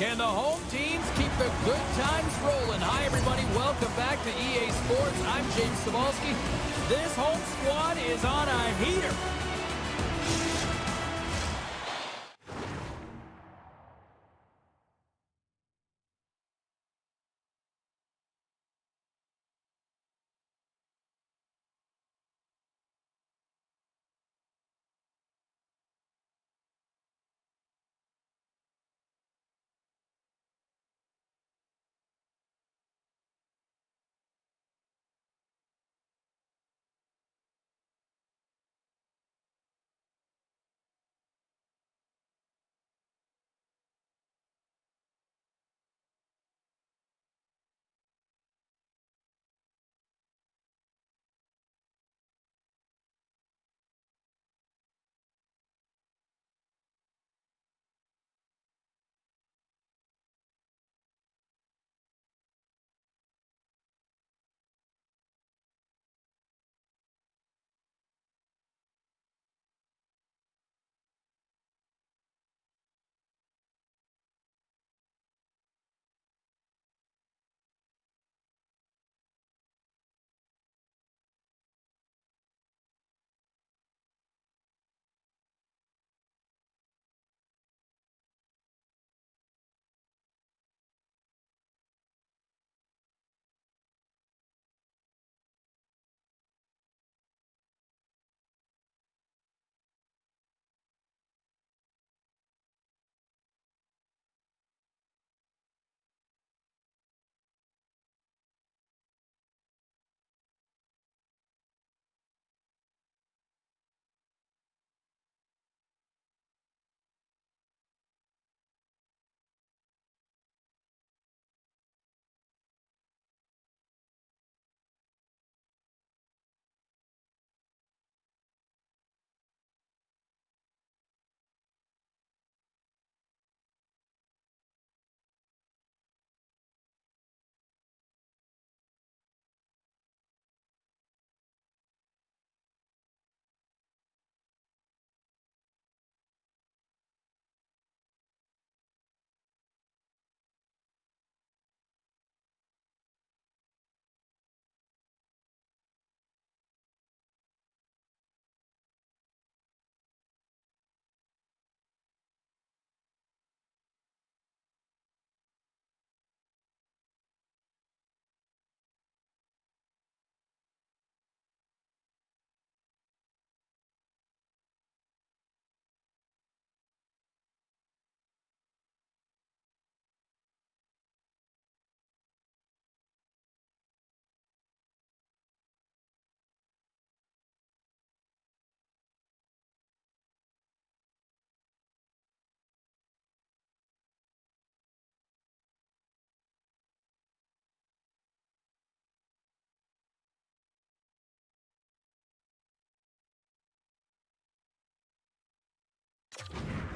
Can the home teams keep the good times rolling? Hi, everybody. Welcome back to EA Sports. I'm James S.O.A.C.J.V. This home squad is on a heater.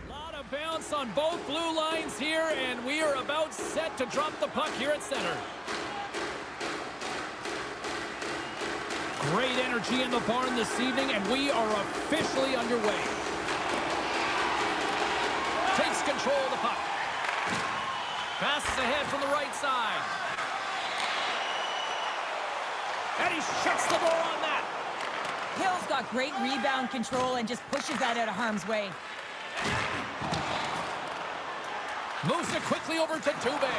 Lot of bounce on both blue lines here, and we are about set to drop the puck here at center. Great energy in the barn this evening, and we are officially underway. Takes control of the puck. Passes ahead from the right side. And he shuts the door on that. Hill's got great rebound control and just pushes that out of harm's way. Moves it quickly over to Dubé.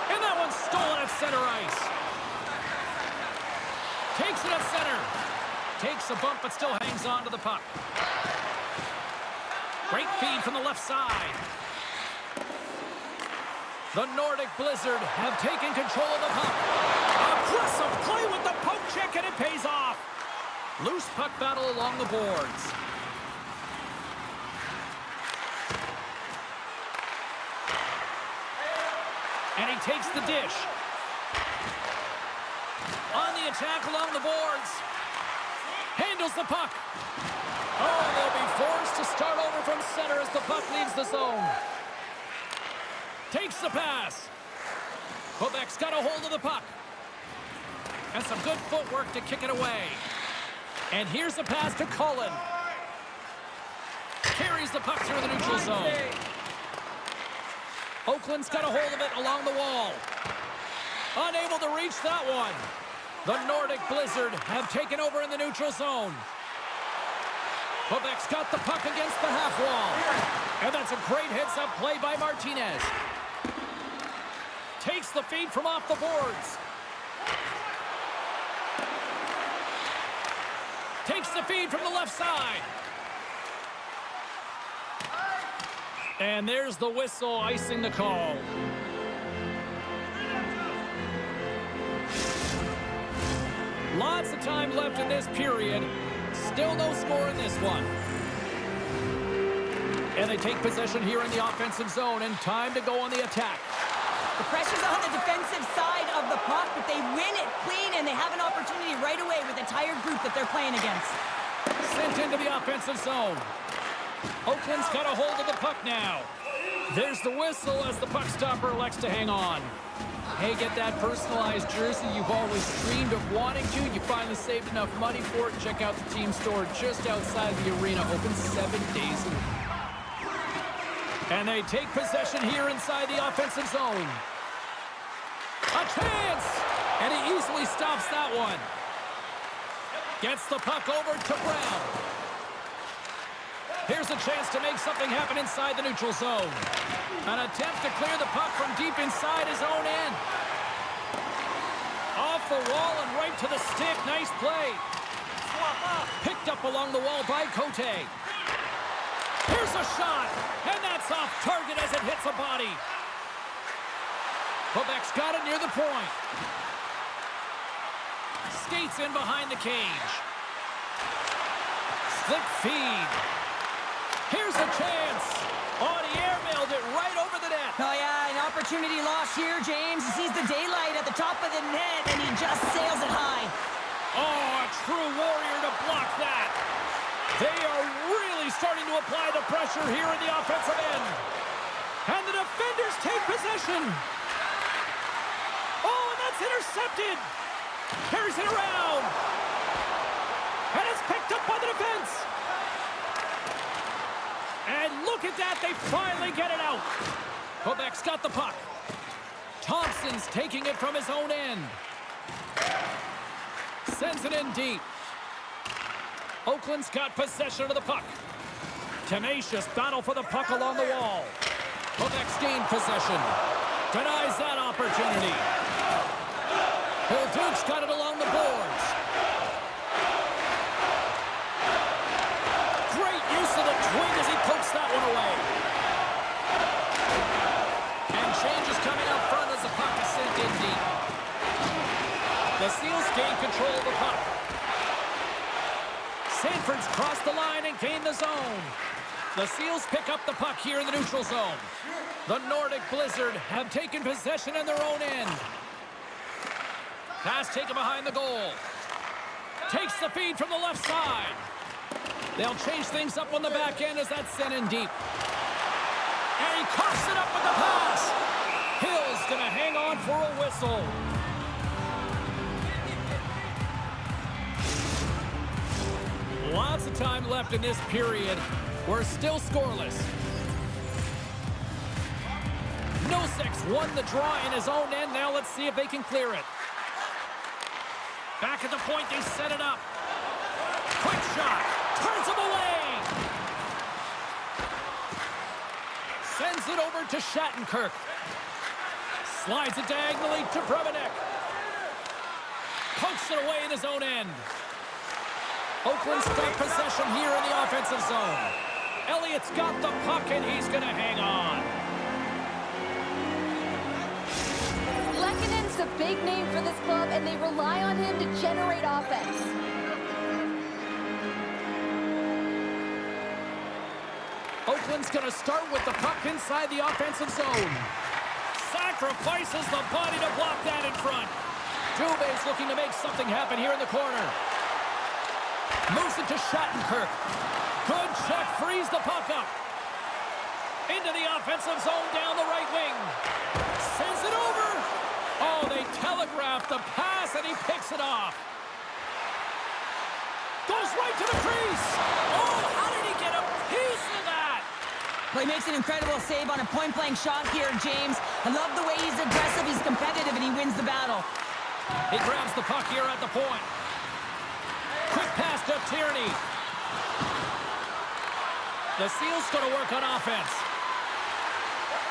And that one's stolen at center ice. Takes it at center. Takes a bump, but still hangs on to the puck. Great feed from the left side. The Nordic Blizzard have taken control of the puck. Aggressive play with the poke check, and it pays off. Loose puck battle along the boards. And he takes the dish. On the attack along the boards. Handles the puck. Oh, they'll be forced to start over from center as the puck leaves the zone. Takes the pass. Quebec's got a hold of the puck. And some good footwork to kick it away. And here's the pass to Cullen. Carries the puck through the neutral zone. Oakland's got a hold of it along the wall. Unable to reach that one. The Nordic Blizzard have taken over in the neutral zone. Quebec's got the puck against the half wall. And that's a great heads-up play by Martinez. Takes the feed from off the boards. Takes the feed from the left side. And there's the whistle icing the call. Lots of time left in this period. Still no score in this one. And they take possession here in the offensive zone, and time to go on the attack. The pressure's on the defensive side of the puck, but they win it clean, and they have an opportunity right away with the tired group that they're playing against. Sent into the offensive zone. Oakland's got a hold of the puck now. There's the whistle as the puck stopper elects to hang on. Hey, get that personalized jersey you've always dreamed of wanting to. You finally saved enough money for it. Check out the team store just outside the arena. Open 7 days a week. And they take possession here inside the offensive zone. A chance! And he easily stops that one. Gets the puck over to Brown. Here's a chance to make something happen inside the neutral zone. An attempt to clear the puck from deep inside his own end. Off the wall and right to the stick. Nice play. Picked up along the wall by Cote. Here's a shot, and that's off target as it hits a body. Quebec's got it near the point. Skates in behind the cage. Slick feed. Here's a chance. Oh, he airmailed it right over the net. Oh, yeah, an opportunity lost here, James. He sees the daylight at the top of the net, and he just sails it high. Oh, a true warrior to block that. They are really starting to apply the pressure here in the offensive end. And the defenders take possession. Oh, and that's intercepted. Carries it around. And it's picked up by the defense. And look at that, they finally get it out. Quebec's got the puck. Thompson's taking it from his own end. Sends it in deep. Oakland's got possession of the puck. Tenacious battle for the puck along the wall. Quebec's gained possession. Denies that opportunity. Duke's got it along the boards. Great use of the twig as he pokes that one away. And change is coming up front as the puck is sent in deep. The Seals gain control of the puck. Sanford's crossed the line and gained the zone. The Seals pick up the puck here in the neutral zone. The Nordic Blizzard have taken possession in their own end. Pass taken behind the goal. Takes the feed from the left side. They'll change things up on the back end as that's sent in deep. And he coughs it up with the pass. Hill's going to hang on for a whistle. Lots of time left in this period. We're still scoreless. Nosek's won the draw in his own end. Now let's see if they can clear it. Back at the point, they set it up. Quick shot. Turns him away. Sends it over to Shattenkirk. Slides it diagonally to Brebenek. Pokes it away in his own end. Oakland's got possession here in the offensive zone. Elliott's got the puck, and he's going to hang on. Lekkonen's a big name for this club, and they rely on him to generate offense. Oakland's going to start with the puck inside the offensive zone. Sacrifices the body to block that in front. Dubé's looking to make something happen here in the corner. Moves it to Shattenkirk. Good check, frees the puck up. Into the offensive zone down the right wing. Sends it over. Oh, they telegraphed the pass, and he picks it off. Goes right to the crease. Oh, how did he get a piece of that? Well, he makes an incredible save on a point-blank shot here, James. I love the way he's aggressive, he's competitive, and he wins the battle. He grabs the puck here at the point. Quick pass to Tierney. The Seals going to work on offense.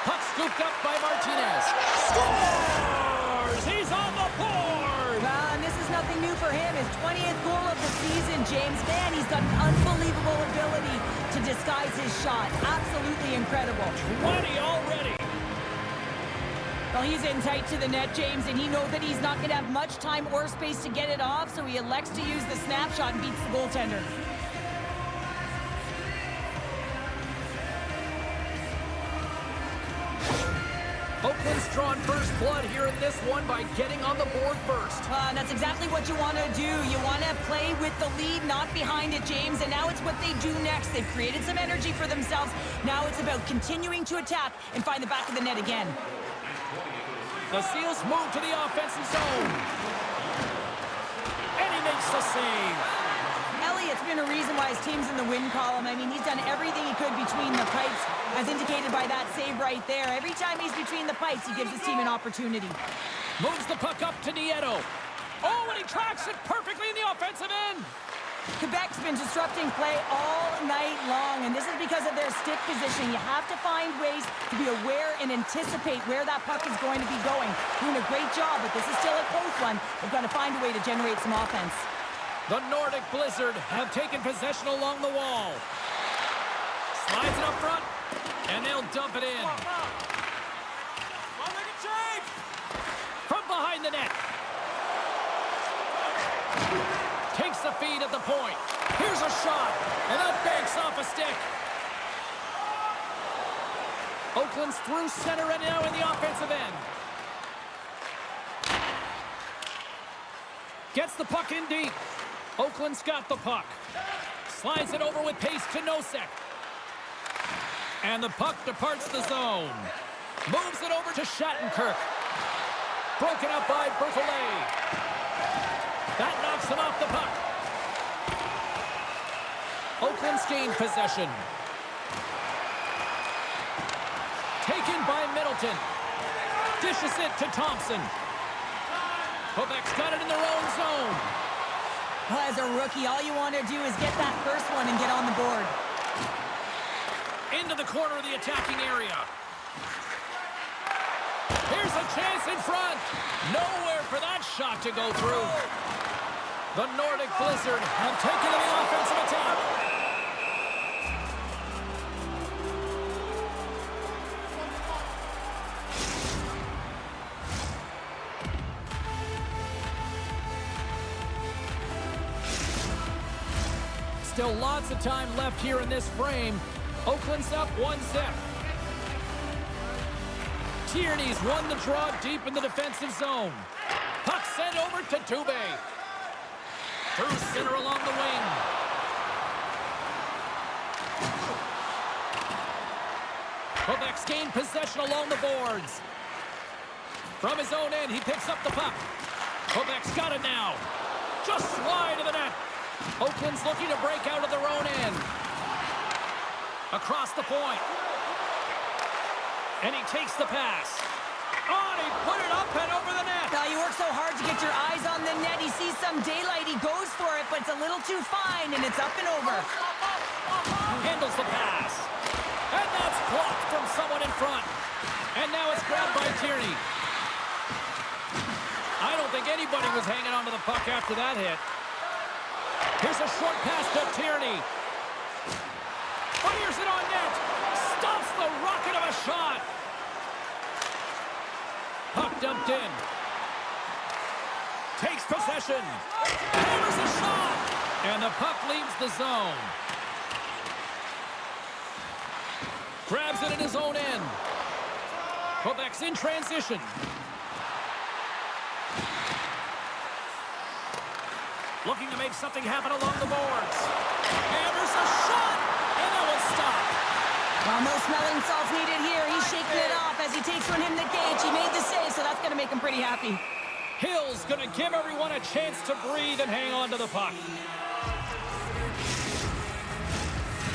Puck scooped up by Martinez. Scores! He's on the board! Well, and this is nothing new for him. His 20th goal of the season, James. Man, he's got an unbelievable ability to disguise his shot. Absolutely incredible. 20 already. Well, he's in tight to the net, James, and he knows that he's not going to have much time or space to get it off, so he elects to use the snapshot and beats the goaltender. Oakland's drawn first blood here in this one by getting on the board first. And that's exactly what you want to do. You want to play with the lead, not behind it, James. And now it's what they do next. They've created some energy for themselves. Now it's about continuing to attack and find the back of the net again. The Seals move to the offensive zone. And he makes the save. Elliott's been a reason why his team's in the win column. I mean, he's done everything he could between the pipes, as indicated by that save right there. Every time he's between the pipes, he gives his team an opportunity. Moves the puck up to Nieto. Oh, and he tracks it perfectly in the offensive end. Quebec's been disrupting play all night long, and this is because of their stick position. You have to find ways to be aware and anticipate where that puck is going to be going. Doing a great job, but this is still a close one. They've got to find a way to generate some offense. The Nordic Blizzard have taken possession along the wall. Slides it up front, and they'll dump it in. From behind the net. Takes the feed at the point. Here's a shot, and that banks off a stick. Oakland's through center and now in the offensive end. Gets the puck in deep. Oakland's got the puck. Slides it over with pace to S.O.A.C.J.V. And the puck departs the zone. Moves it over to Shattenkirk. Broken up by Berthollet. That knocks him off the puck. Oakland's gained possession. Taken by Middleton. Dishes it to Thompson. Quebec's got it in their own zone. Well, as a rookie, all you want to do is get that first one and get on the board. Into the corner of the attacking area. Here's a chance in front. Nowhere for that shot to go through. The Nordic Blizzard have taken to the offensive attack. Still lots of time left here in this frame. Oakland's up 1-0. Tierney's won the draw deep in the defensive zone. Puck sent over to Dubé. Through center along the wing. Quebec's gained possession along the boards. From his own end, he picks up the puck. Quebec's got it now. Just wide of the net. Oakland's looking to break out of their own end. Across the point. And he takes the pass. Oh, and he put it up and over the net. Now, you work so hard to get your eyes on the net. He sees some daylight. He goes for it, but it's a little too fine, and it's up and over. Handles the pass. And that's blocked from someone in front. And now it's grabbed by Tierney. I don't think anybody was hanging on to the puck after that hit. Here's a short pass to Tierney. Fires it on net. Stops the rocket of a shot. Puck dumped in. Takes possession. Hammers a shot. And the puck leaves the zone. Grabs it in his own end. Quebec's in transition. Looking to make something happen along the boards. Hammers a shot. And that will stop. Well, no smelling salts needed here. He's shaking it off as he takes from him the gauge. He made the save, so that's going to make him pretty happy. Hill's going to give everyone a chance to breathe and hang on to the puck.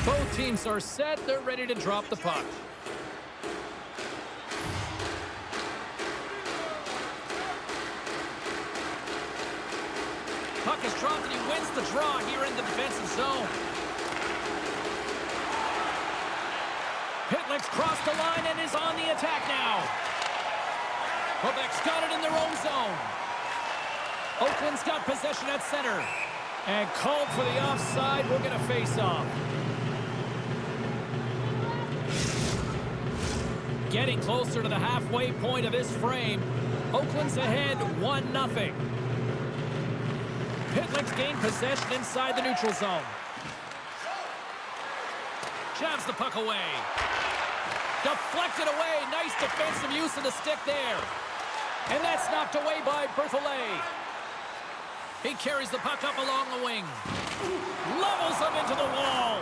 Both teams are set. They're ready to drop the puck. Puck is dropped and he wins the draw here in the defensive zone. Pitlick's crossed the line and is on the attack now. Quebec's got it in their own zone. Oakland's got possession at center. And called for the offside. We're going to face off. Getting closer to the halfway point of this frame. Oakland's ahead 1-0. Pitlick's gained possession inside the neutral zone. Jabs the puck away. Deflected away. Nice defensive use of the stick there. And that's knocked away by Berthollet. He carries the puck up along the wing. Levels him into the wall.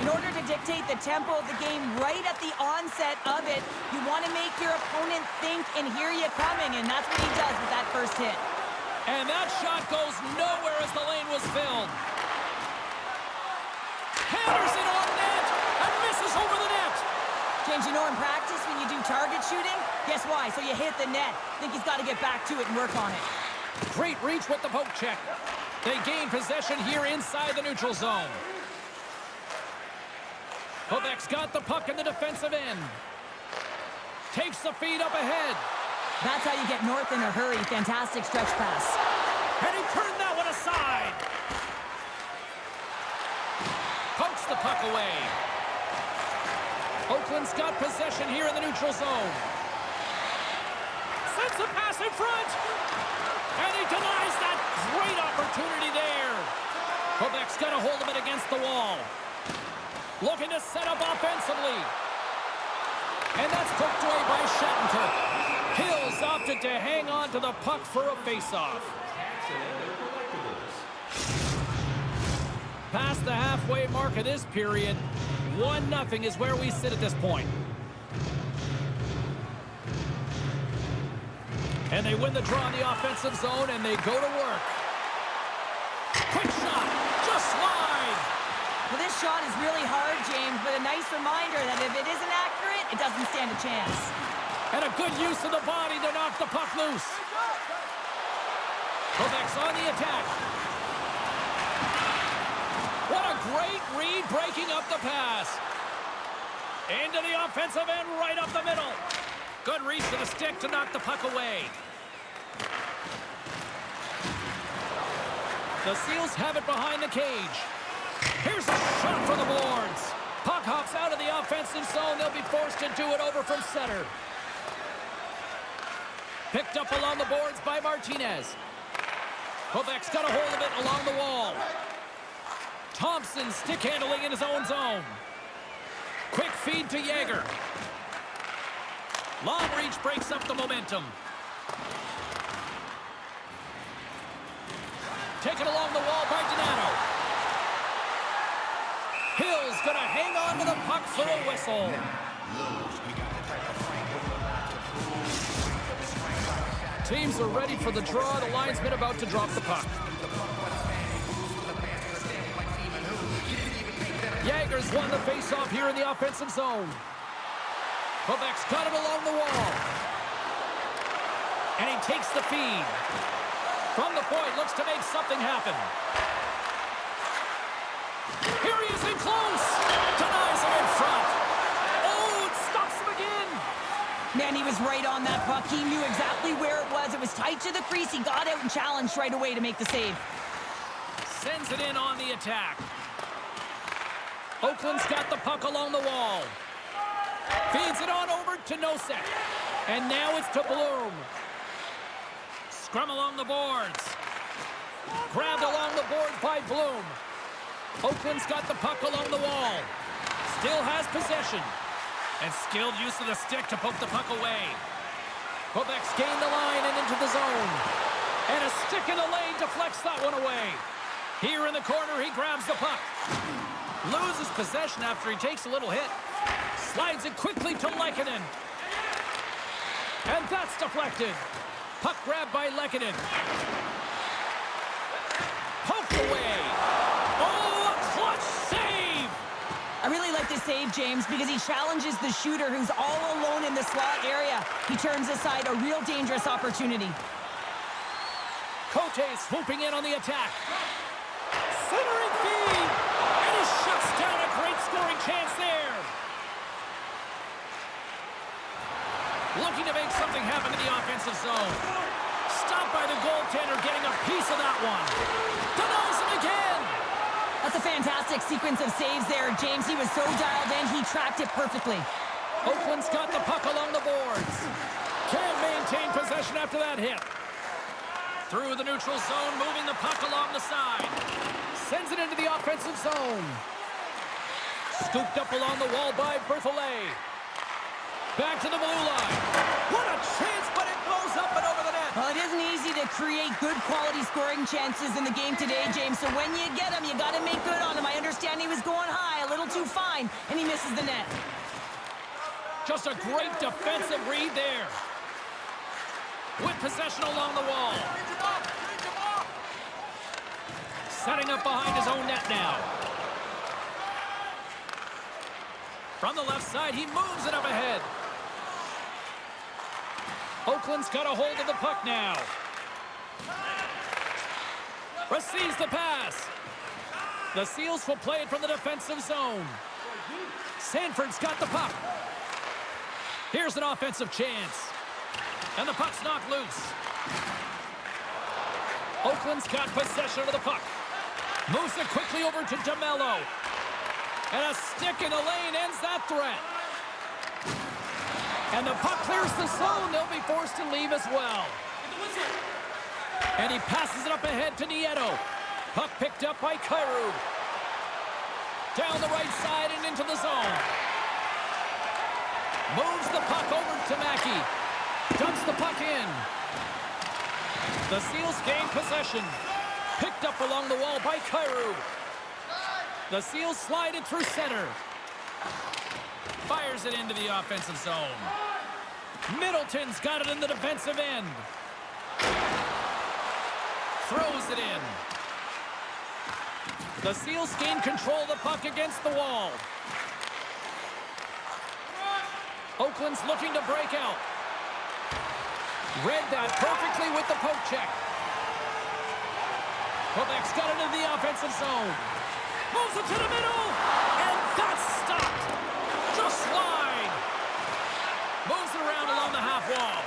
In order to dictate the tempo of the game right at the onset of it, you want to make your opponent think and hear you coming, and that's what he does with that first hit. And that shot goes nowhere as the lane was filled. Henderson on net and misses over the net. James, you know in practice when you do target shooting, guess why? So you hit the net. Think he's got to get back to it and work on it. Great reach with the poke check. They gain possession here inside the neutral zone. Quebec's got the puck in the defensive end. Takes the feed up ahead. That's how you get north in a hurry. Fantastic stretch pass. And he turned that one aside. Pokes the puck away. Oakland's got possession here in the neutral zone. Sends the pass in front. And he denies that great opportunity there. Quebec's got a hold of it against the wall. Looking to set up offensively. And that's poked away by Shattenkirk. Hills opted to hang on to the puck for a faceoff. Past the halfway mark of this period, 1-0 is where we sit at this point. And they win the draw in the offensive zone, and they go to work. Quick shot, just slide. Well, this shot is really hard, James, but a nice reminder that if it isn't accurate, it doesn't stand a chance. And a good use of the body to knock the puck loose. Quebec's on the attack. What a great read breaking up the pass. Into the offensive end, right up the middle. Good reach to the stick to knock the puck away. The Seals have it behind the cage. Here's a shot for the boards. Puck hops out of the offensive zone. They'll be forced to do it over from center. Picked up along the boards by Martinez. Quebec's got a hold of it along the wall. Thompson stick handling in his own zone. Quick feed to Jaeger. Long reach breaks up the momentum. Taken along the wall by Donato. Hill's gonna hang on to the puck for a whistle. Teams are ready for the draw. The linesman about to drop the puck. Jaeger's won the face-off here in the offensive zone. Quebec's got it along the wall. And he takes the feed. From the point, looks to make something happen. Here he is in close. Denies him in front. Oh, it stops him again. Man, he was right on that puck. He knew exactly where it was. It was tight to the crease. He got out and challenged right away to make the save. Sends it in on the attack. Oakland's got the puck along the wall. Feeds it on over to Nosek. And now it's to Bloom. Scrum along the boards. Grabbed along the boards by Bloom. Oakland's got the puck along the wall. Still has possession. And skilled use of the stick to poke the puck away. Quebec's gained the line and into the zone. And a stick in the lane deflects that one away. Here in the corner, he grabs the puck. Loses possession after he takes a little hit. Slides it quickly to Lehkonen. And that's deflected. Puck grabbed by Lehkonen. Poked away. Oh, a clutch save! save, James, because he challenges the shooter who's all alone in the slot area. He turns aside a real dangerous opportunity. Cote swooping in on the attack. Centering feed! And he shuts down a great scoring chance there. Looking to make something happen in the offensive zone. Stopped by the goaltender, getting a piece of that one. Denies him again. That's a fantastic sequence of saves there, James. He was so dialed in, he tracked it perfectly. Oakland's got the puck along the boards. Can't maintain possession after that hit. Through the neutral zone, moving the puck along the side. Sends it into the offensive zone. Scooped up along the wall by Berthollet. Back to the blue line. What a chance, but it blows up and over the net. Well, it isn't easy to create good quality scoring chances in the game today, James. So when you get them, you got to make good on them. I understand he was going high, a little too fine, and he misses the net. Just a great defensive read there. With possession along the wall. Setting up behind his own net now. From the left side, he moves it up ahead. Oakland's got a hold of the puck now. Receives the pass. The Seals will play it from the defensive zone. Sanford's got the puck. Here's an offensive chance. And the puck's knocked loose. Oakland's got possession of the puck. Moves it quickly over to DeMello. And a stick in the lane ends that threat. And the puck clears the zone. They'll be forced to leave as well. And he passes it up ahead to Nieto. Puck picked up by Kyrou. Down the right side and into the zone. Moves the puck over to Mackey. Dumps the puck in. The Seals gain possession. Picked up along the wall by Kyrou. The Seals slide it through center. Fires it into the offensive zone. Middleton's got it in the defensive end. Throws it in. The Seals gain control of the puck against the wall. Oakland's looking to break out. Read that perfectly with the poke check. Quebec's got it into the offensive zone. Moves it to the middle. And that's stopped. Just slide. Moves it around along the half wall.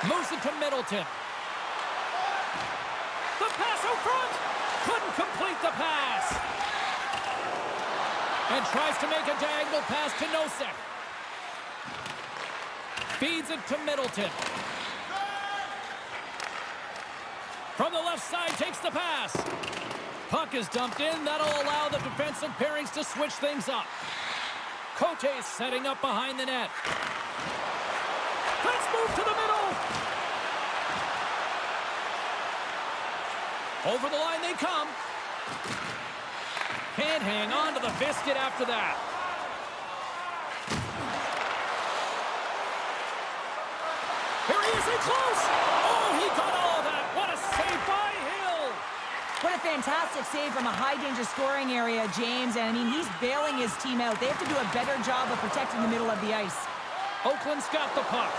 Moves it to Middleton. The pass out front. Couldn't complete the pass. And tries to make a diagonal pass to Nosek. Feeds it to Middleton. From the left side, takes the pass. Puck is dumped in. That'll allow the defensive pairings to switch things up. Cote's setting up behind the net. Let's move to the middle. Over the line they come. Can't hang on to the biscuit after that. Here he is in close. Oh, he got all of that. What a save by Hill. What a fantastic save from a high-danger scoring area, James. And, I mean, he's bailing his team out. They have to do a better job of protecting the middle of the ice. Oakland's got the puck.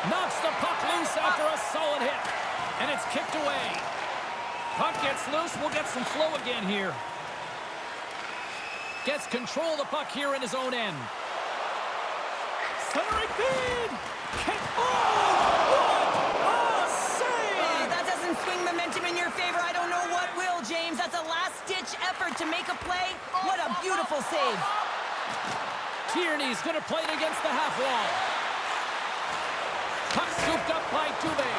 Knocks the puck loose after a solid hit. And it's kicked away. Puck gets loose. We'll get some flow again here. Gets control of the puck here in his own end. Centering feed! What a save! That doesn't swing momentum in your favor. I don't know what will, James. That's a last-ditch effort to make a play. What a beautiful save. Tierney's going to play it against the half wall. Puck scooped up by Dubé.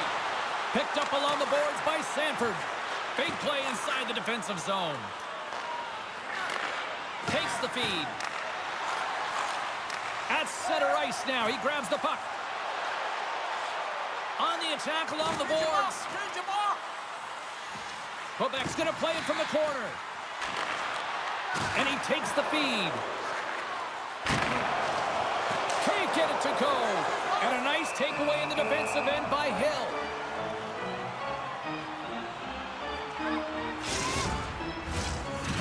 Picked up along the boards by Sanford. Big play inside the defensive zone. Takes the feed. At center ice now. He grabs the puck. On the attack along the boards. Quebec's going to play it from the corner. And he takes the feed. Can't get it to go. And a nice takeaway in the defensive end by Hill.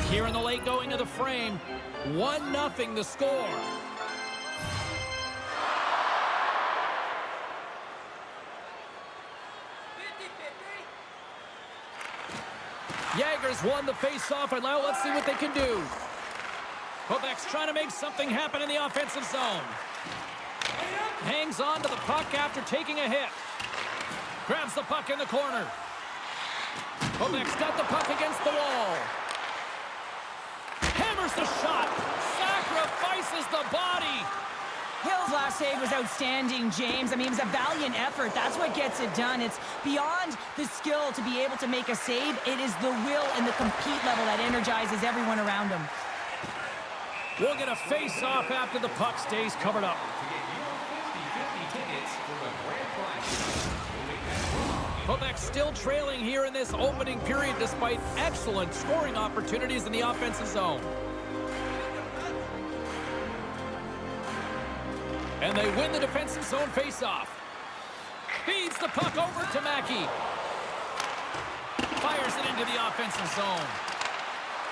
Here in the late going of the frame, 1-0 the score. Jager's won the face-off, and now let's see what they can do. Quebec's trying to make something happen in the offensive zone. Hangs on to the puck after taking a hit. Grabs the puck in the corner. Quebec's got the puck against the wall. Hammers the shot. Sacrifices the body. Hill's last save was outstanding, James. I mean, it was a valiant effort. That's what gets it done. It's beyond the skill to be able to make a save. It is the will and the compete level that energizes everyone around him. We'll get a face-off after the puck stays covered up. Quebec's still trailing here in this opening period despite excellent scoring opportunities in the offensive zone. And they win the defensive zone face-off. Feeds the puck over to Mackey. Fires it into the offensive zone.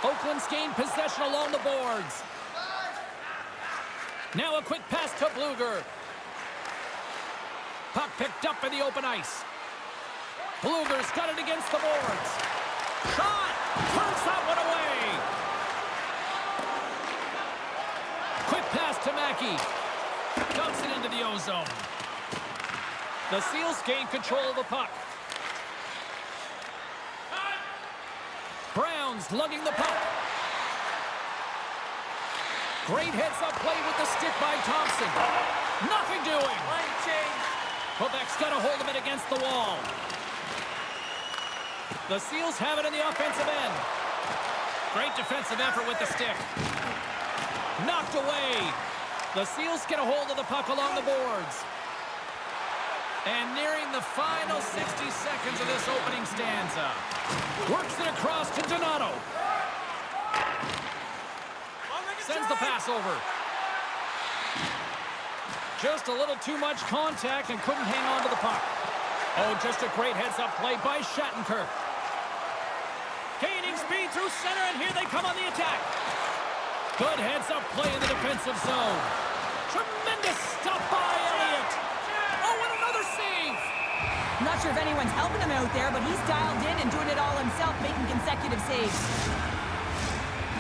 Oakland's gained possession along the boards. Now a quick pass to Bluger. Puck picked up in the open ice. Bluger's got it against the boards. Shot! Turns that one away. Quick pass to Mackey. Dumps it into the O-zone. The Seals gain control of the puck. Brown's lugging the puck. Great heads-up play with the stick by Thompson. Nothing doing. Quebec's got a hold of it against the wall. The Seals have it in the offensive end. Great defensive effort with the stick. Knocked away. The Seals get a hold of the puck along the boards. And nearing the final 60 seconds of this opening stanza. Works it across to Donato. Sends the pass over. Just a little too much contact and couldn't hang on to the puck. Oh, just a great heads-up play by Shattenkirk. Gaining speed through center, and here they come on the attack. Good heads-up play in the defensive zone. Tremendous stop by Elliott. Oh, and another save. I'm not sure if anyone's helping him out there, but he's dialed in and doing it all himself, making consecutive saves.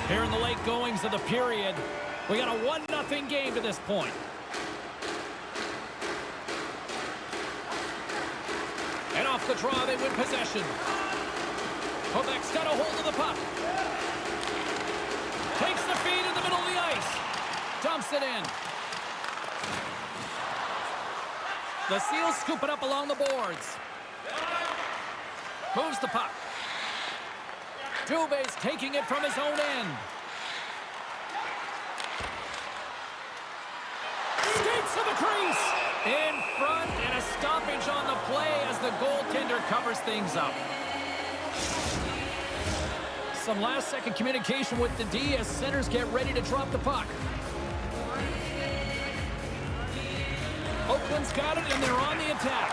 Here in the late goings of the period, we got a 1-0 game to this point. And off the draw, they win possession. Quebec's got a hold of the puck. Takes the feed in the middle of the ice. Dumps it in. The Seals scoop it up along the boards. Moves the puck. Dubé's taking it from his own end. Skates to the crease. In front, and a stoppage on the play as the goaltender covers things up. Some last-second communication with the D as centers get ready to drop the puck. Oakland's got it, and they're on the attack.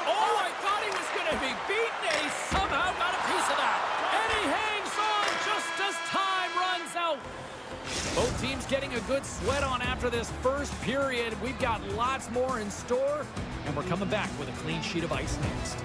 Oh, I thought he was going to be beaten, and he somehow got a piece of that. And he hangs on just as time runs out. Both teams getting a good sweat on after this first period. We've got lots more in store, and we're coming back with a clean sheet of ice next.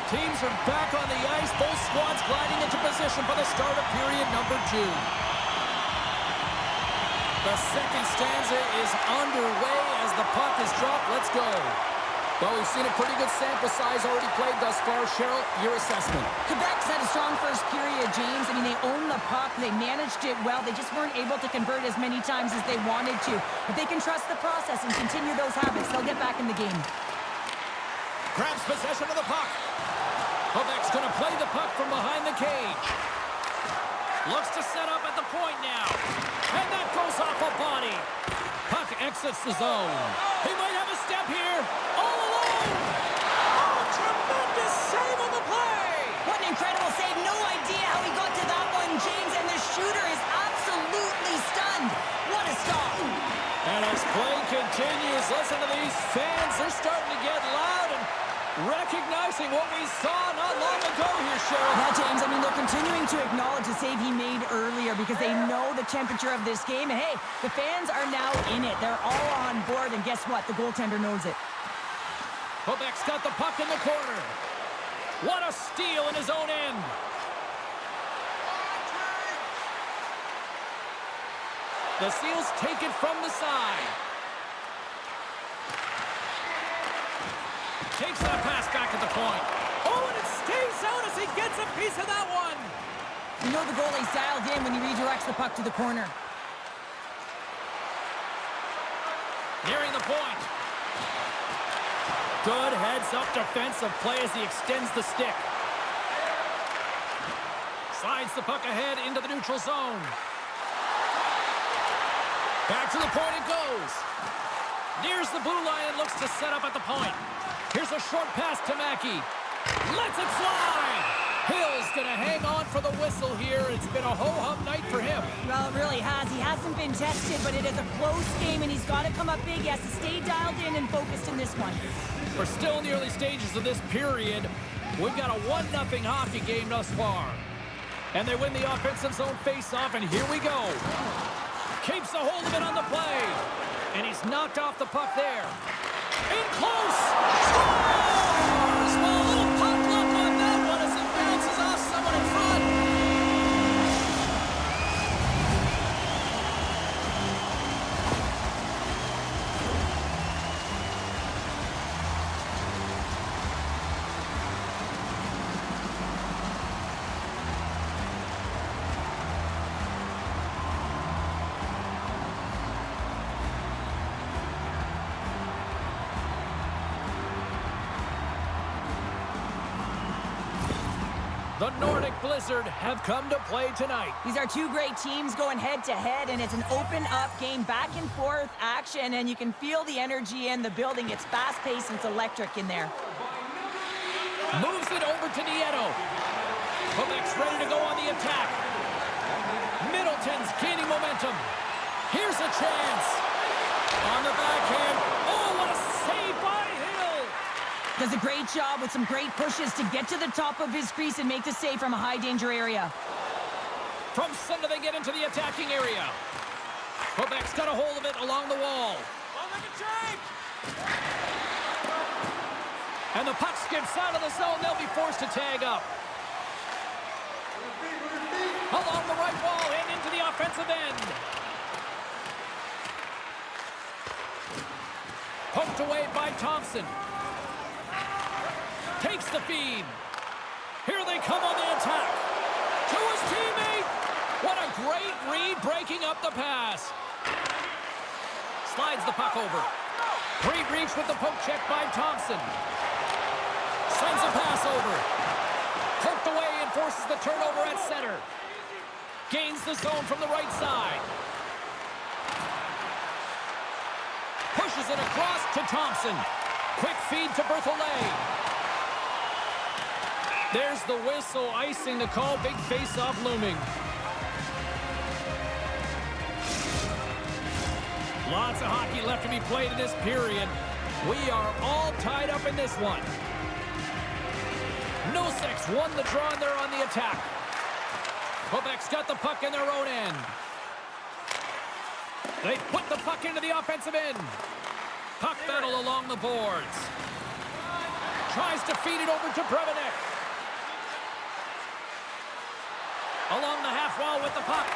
Teams are back on the ice. Both squads gliding into position for the start of period number 2. The second stanza is underway as the puck is dropped. Let's go. Well, we've seen a pretty good sample size already played thus far. Cheryl, your assessment. Quebec's had a strong first period, James. I mean, they owned the puck. They managed it well. They just weren't able to convert as many times as they wanted to. If they can trust the process and continue those habits, they'll get back in the game. Grabs possession of the puck. Quebec's going to play the puck from behind the cage. Looks to set up at the point now. And that goes off a body. Puck exits the zone. He might have a step here. All alone. Oh, tremendous save on the play. What an incredible save. No idea how he got to that one, James. And the shooter is absolutely stunned. What a stop. And as play continues, listen to these fans. They're starting to get loud and recognizing what we saw not long ago here, Cheryl. Yeah, James, I mean, they're continuing to acknowledge the save he made earlier because they know the temperature of this game. And, hey, the fans are now in it. They're all on board, and guess what? The goaltender knows it. Quebec's got the puck in the corner. What a steal in his own end. The Seals take it from the side. Takes that pass back at the point. Oh, and it stays out as he gets a piece of that one. You know the goalie's dialed in when he redirects the puck to the corner. Nearing the point. Good heads-up defensive play as he extends the stick. Slides the puck ahead into the neutral zone. Back to the point it goes. Nears the blue line and looks to set up at the point. Here's a short pass to Mackey. Lets it fly. Hill's going to hang on for the whistle here. It's been a ho-hum night for him. Well, it really has. He hasn't been tested, but it is a close game, and he's got to come up big. He has to stay dialed in and focused in this one. We're still in the early stages of this period. We've got a 1-0 hockey game thus far. And they win the offensive zone face-off, and here we go. Keeps a hold of it on the play. And he's knocked off the puck there. In close! Scores! Well, a little pop luck on that one as it bounces off someone in front. The Nordic Blizzard have come to play tonight. These are two great teams going head-to-head, and it's an open-up game, back-and-forth action, and you can feel the energy in the building. It's fast-paced and it's electric in there. Moves it over to Nieto. Quebec's ready to go on the attack. Middleton's gaining momentum. Here's a chance. On the backhand. Oh, what a save by Hill. Does a great job with some great pushes to get to the top of his crease and make the save from a high-danger area. From center, they get into the attacking area. Quebec's got a hold of it along the wall. And the puck skips out of the zone. They'll be forced to tag up. Along the right wall and into the offensive end. Poked away by Thompson. Takes the feed. Here they come on the attack. To his teammate. What a great read breaking up the pass. Slides the puck over. Great reach with the poke check by Thompson. Sends a pass over. Poked away and forces the turnover at center. Gains the zone from the right side. Pushes it across to Thompson. Quick feed to Berthollet. There's the whistle, icing the call. Big face-off looming. Lots of hockey left to be played in this period. We are all tied up in this one. Nosek won the draw and they're on the attack. Quebec's got the puck in their own end. They put the puck into the offensive end. Puck battle along the boards. tries to feed it over to Brevenek. Along the half wall with the puck.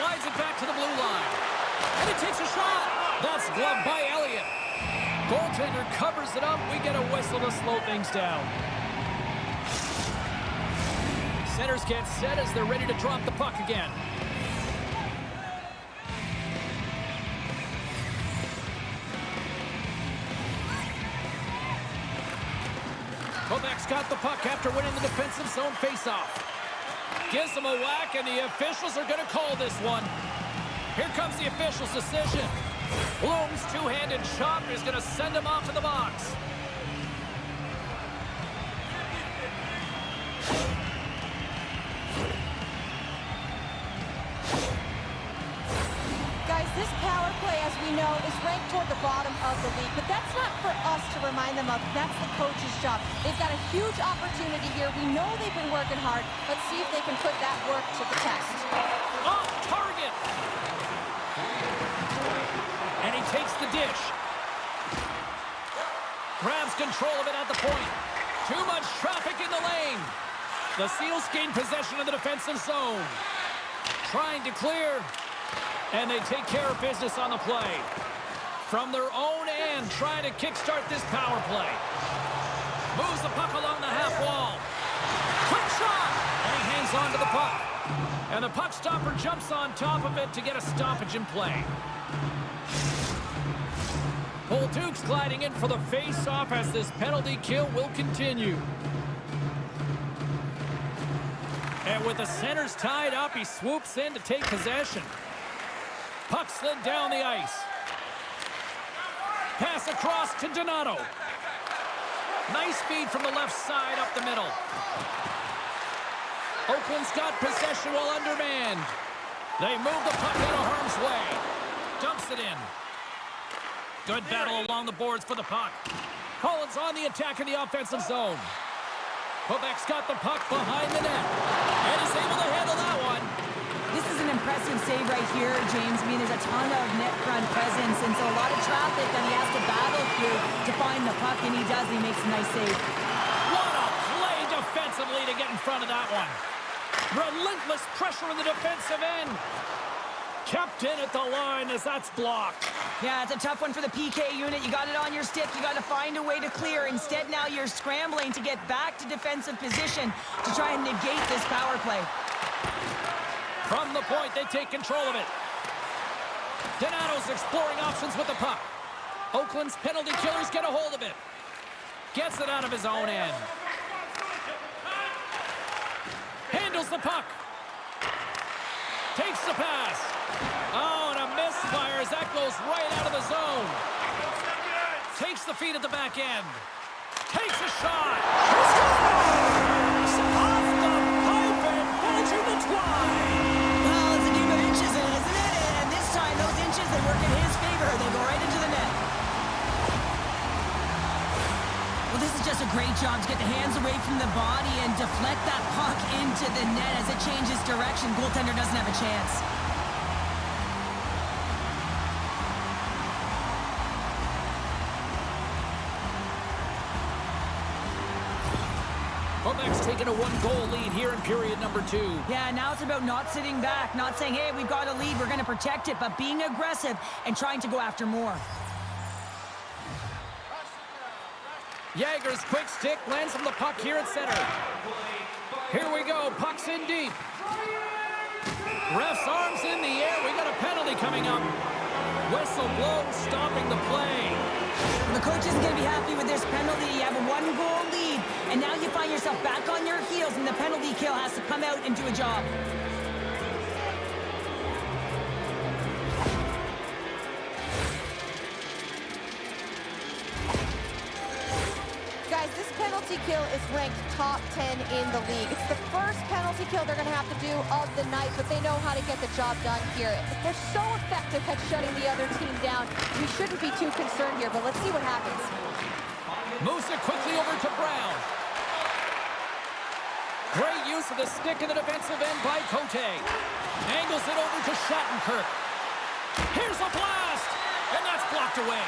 Slides it back to the blue line. And he takes a shot. That's gloved by Elliott. Goaltender covers it up. We get a whistle to slow things down. Centers get set as they're ready to drop the puck again. Quebec's got the puck after winning the defensive zone faceoff. Gives them a whack, and the officials are going to call this one. Here comes the official's decision. Bloom's two-handed shot is going to send him off to the box. Guys, this power play, as we know, is ranked toward the bottom of the league, but that's not for us to remind them of. That's the coach's job. They've got a huge opportunity here. We know they've been working hard. Let's see if they can put that work to the test. Off target! And he takes the dish. Grabs control of it at the point. Too much traffic in the lane. The Seals gain possession of the defensive zone. Trying to clear. And they take care of business on the play. From their own end, trying to kickstart this power play. Moves the puck along the half wall. Quick shot! And he hangs on to the puck. And the puck stopper jumps on top of it to get a stoppage in play. Duke's gliding in for the face-off as this penalty kill will continue. And with the centers tied up, he swoops in to take possession. Puck slid down the ice. Pass across to Donato. Nice feed from the left side up the middle. Oakland's got possession while undermanned. They move the puck out of harm's way. Dumps it in. Good battle along the boards for the puck. Collins on the attack in the offensive zone. Quebec's got the puck behind the net. And is able to handle that one. This is an impressive save right here, James. I mean, there's a ton of net front presence, and so a lot of traffic that he has to battle through to find the puck, and he does. He makes a nice save. What a play defensively to get in front of that one. Relentless pressure in the defensive end. Kept in at the line as that's blocked. Yeah, it's a tough one for the PK unit. You got it on your stick. You got to find a way to clear. Instead, now you're scrambling to get back to defensive position to try and negate this power play. From the point, they take control of it. Donato's exploring options with the puck. Oakland's penalty killers get a hold of it. Gets it out of his own end. Handles the puck. Takes the pass. Oh, and a misfire as that goes right out of the zone. Takes the feed at the back end. Takes a shot. Off the pipe and pulls in the twine. Well, it's a game of inches, isn't it? And this time, those inches, they work in his favor. They go right into the net. Well, this is just a great job to get the hands away from the body and deflect that puck into the net as it changes direction. Goaltender doesn't have a chance. Quebec's taking a one-goal lead here in period number 2. Yeah, now it's about not sitting back, not saying, hey, we've got a lead, we're going to protect it, but being aggressive and trying to go after more. Yager's quick stick lands from the puck here at center. Here we go, puck's in deep. Ref's arms in the air, we got a penalty coming up. Whistle blows, stopping the play. The coach isn't going to be happy with this penalty. You have a one-goal lead, and now you find yourself back on your heels, and the penalty kill has to come out and do a job. Guys, this penalty kill is ranked top 10 in the league. It's the first penalty kill they're going to have to do of the night, but they know how to get the job done here. They're so effective at shutting the other team down. We shouldn't be too concerned here, but let's see what happens. Moves it quickly over to Brown. Great use of the stick in the defensive end by Cote. Angles it over to Shattenkirk. Here's a blast! And that's blocked away.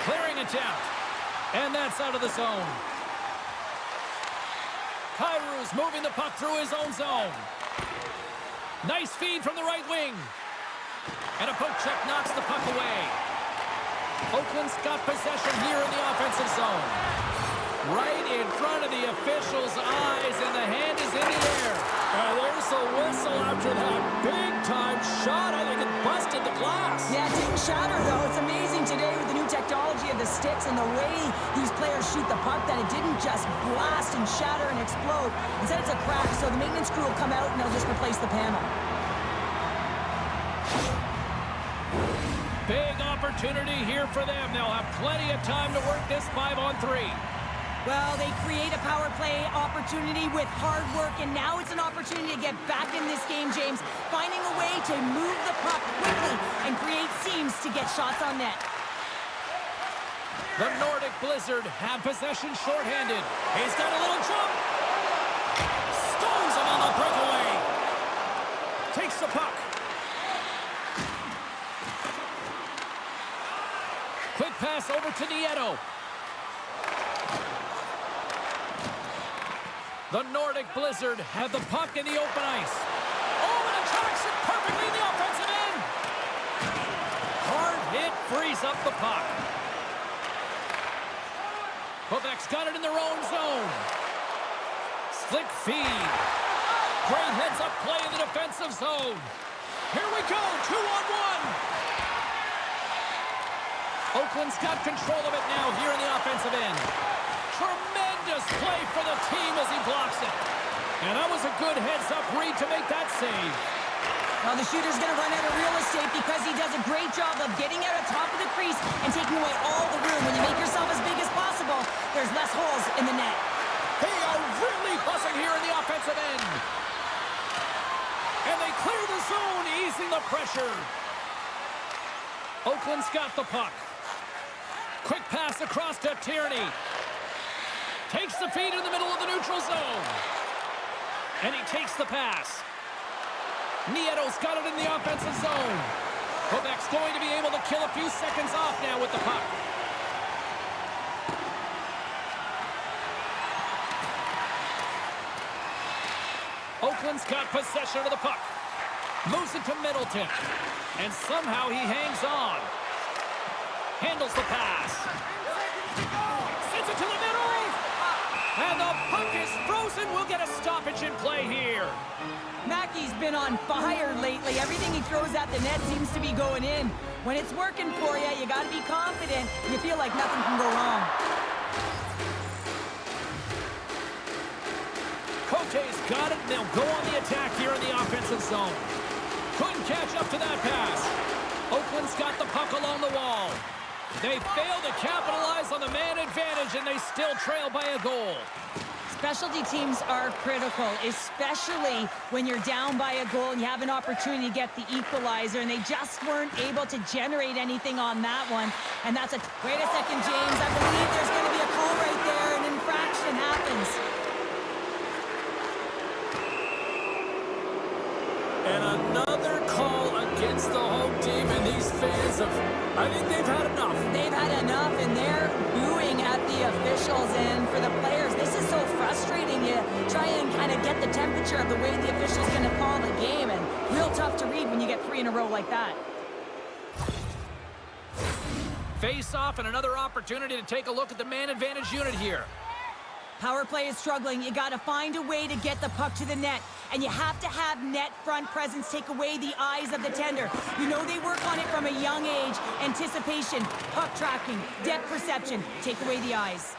Clearing attempt. And that's out of the zone. Kairu's moving the puck through his own zone. Nice feed from the right wing. And a poke check knocks the puck away. Oakland's got possession here in the offensive zone. Right in front of the officials' eyes, and the hand is in the air. And there's a whistle after that big-time shot. I think it busted the glass. Yeah, it didn't shatter, though. It's amazing today with the new technology of the sticks and the way these players shoot the puck that it didn't just blast and shatter and explode. Instead, it's a crack, so the maintenance crew will come out and they'll just replace the panel. Big opportunity here for them. They'll have plenty of time to work this 5-on-3. Well, they create a power play opportunity with hard work, and now it's an opportunity to get back in this game, James. Finding a way to move the puck quickly and create seams to get shots on net. The Nordic Blizzard have possession shorthanded. He's got a little jump. Stones him on the breakaway. Takes the puck. Quick pass over to Nieto. The Nordic Blizzard have the puck in the open ice. Oh, and it tracks it perfectly in the offensive end. Hard hit frees up the puck. Quebec's got it in their own zone. Slick feed. Great heads-up play in the defensive zone. Here we go, 2-on-1. Oakland's got control of it now here in the offensive end. Tremendous play for the team as he blocks it. And that was a good heads-up read to make that save. Well, the shooter's going to run out of real estate because he does a great job of getting out on top of the crease and taking away all the room. When you make yourself as big as possible, there's less holes in the net. They are really buzzing here in the offensive end. And they clear the zone, easing the pressure. Oakland's got the puck. Quick pass across to Tierney. Takes the feed in the middle of the neutral zone. And he takes the pass. Nieto's got it in the offensive zone. Quebec's going to be able to kill a few seconds off now with the puck. Oakland's got possession of the puck. Moves it to Middleton. And somehow he hangs on. Handles the pass. Sends it to the middle. And the puck is frozen. We'll get a stoppage in play here. Mackey's been on fire lately. Everything he throws at the net seems to be going in. When it's working for you, you got to be confident. You feel like nothing can go wrong. Cote's got it. They'll go on the attack here in the offensive zone. Couldn't catch up to that pass. Oakland's got the puck along the wall. They fail to capitalize on the man advantage, and they still trail by a goal. Specialty teams are critical, especially when you're down by a goal and you have an opportunity to get the equalizer, and they just weren't able to generate anything on that one. And that's a... Wait a second, James. I believe there's going to be a call right there. An infraction happens. And another call against the home team, and these fans have... I think they've had enough. They've had enough, and they're booing at the officials. And for the players, this is so frustrating. You try and kind of get the temperature of the way the official's going to call the game, and real tough to read when you get 3 in a row like that. Face off, and another opportunity to take a look at the man advantage unit here. Power play is struggling. You got to find a way to get the puck to the net. And you have to have net front presence take away the eyes of the tender. You know they work on it from a young age. Anticipation, puck tracking, depth perception. Take away the eyes.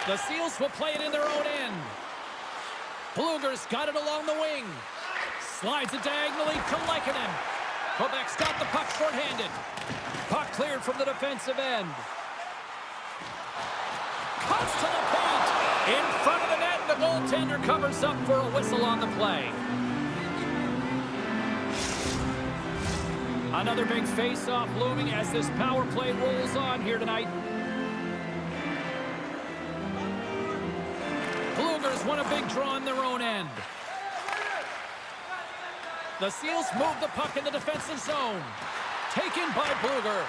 The Seals will play it in their own end. Bluger's got it along the wing. Slides it diagonally to Lehkonen. Quebec's got the puck shorthanded. Puck cleared from the defensive end. Cuts to the paint. In front of the net, the goaltender covers up for a whistle on the play. Another big face-off looming as this power play rolls on here tonight. Bluger's won a big draw in their own end. The Seals move the puck in the defensive zone. Taken by Bluger.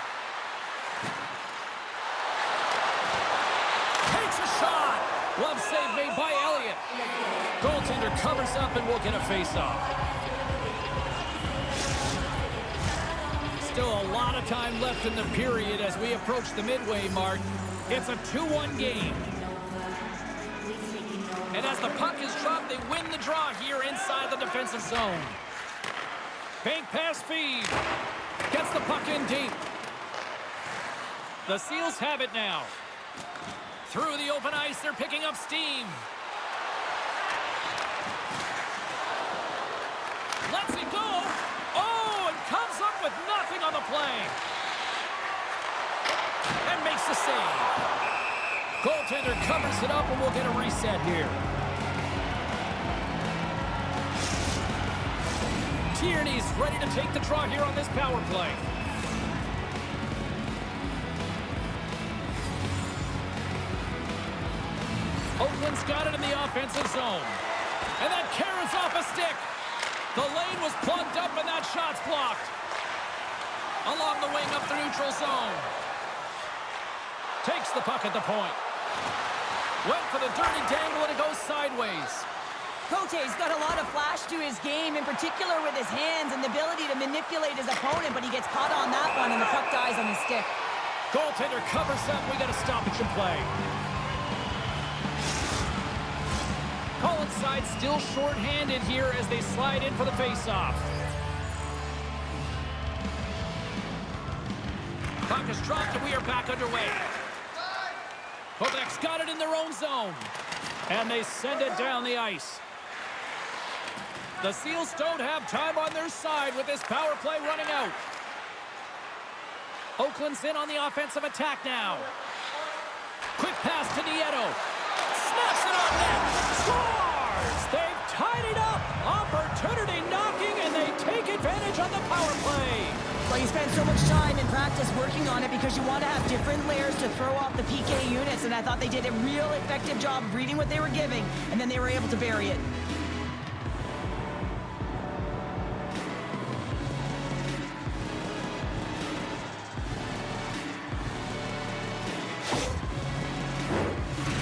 Glove save made by Elliott. Goaltender covers up and will get a face-off. Still a lot of time left in the period as we approach the midway mark. It's a 2-1 game. And as the puck is dropped, they win the draw here inside the defensive zone. Bank pass feed. Gets the puck in deep. The Seals have it now. Through the open ice, they're picking up steam. Lets it go. Oh, and comes up with nothing on the play. And makes the save. Goaltender covers it up, and we'll get a reset here. Tierney's ready to take the draw here on this power play. Oakland's got it in the offensive zone. And that carries off a stick. The lane was plugged up and that shot's blocked. Along the wing up the neutral zone. Takes the puck at the point. Went for the dirty dangle and it goes sideways. Cote's got a lot of flash to his game, in particular with his hands and the ability to manipulate his opponent, but he gets caught on that one and the puck dies on the stick. Goaltender covers up. We got a stoppage in play. Collins side still short-handed here as they slide in for the face-off. Puck is dropped and we are back underway. Quebec's got it in their own zone. And they send it down the ice. The Seals don't have time on their side with this power play running out. Oakland's in on the offensive attack now. Quick pass to Nieto. Snaps it on net. Scores! They've tied it up. Opportunity knocking, and they take advantage on the power play. Well, you spend so much time in practice working on it because you want to have different layers to throw off the PK units, and I thought they did a real effective job of reading what they were giving, and then they were able to bury it.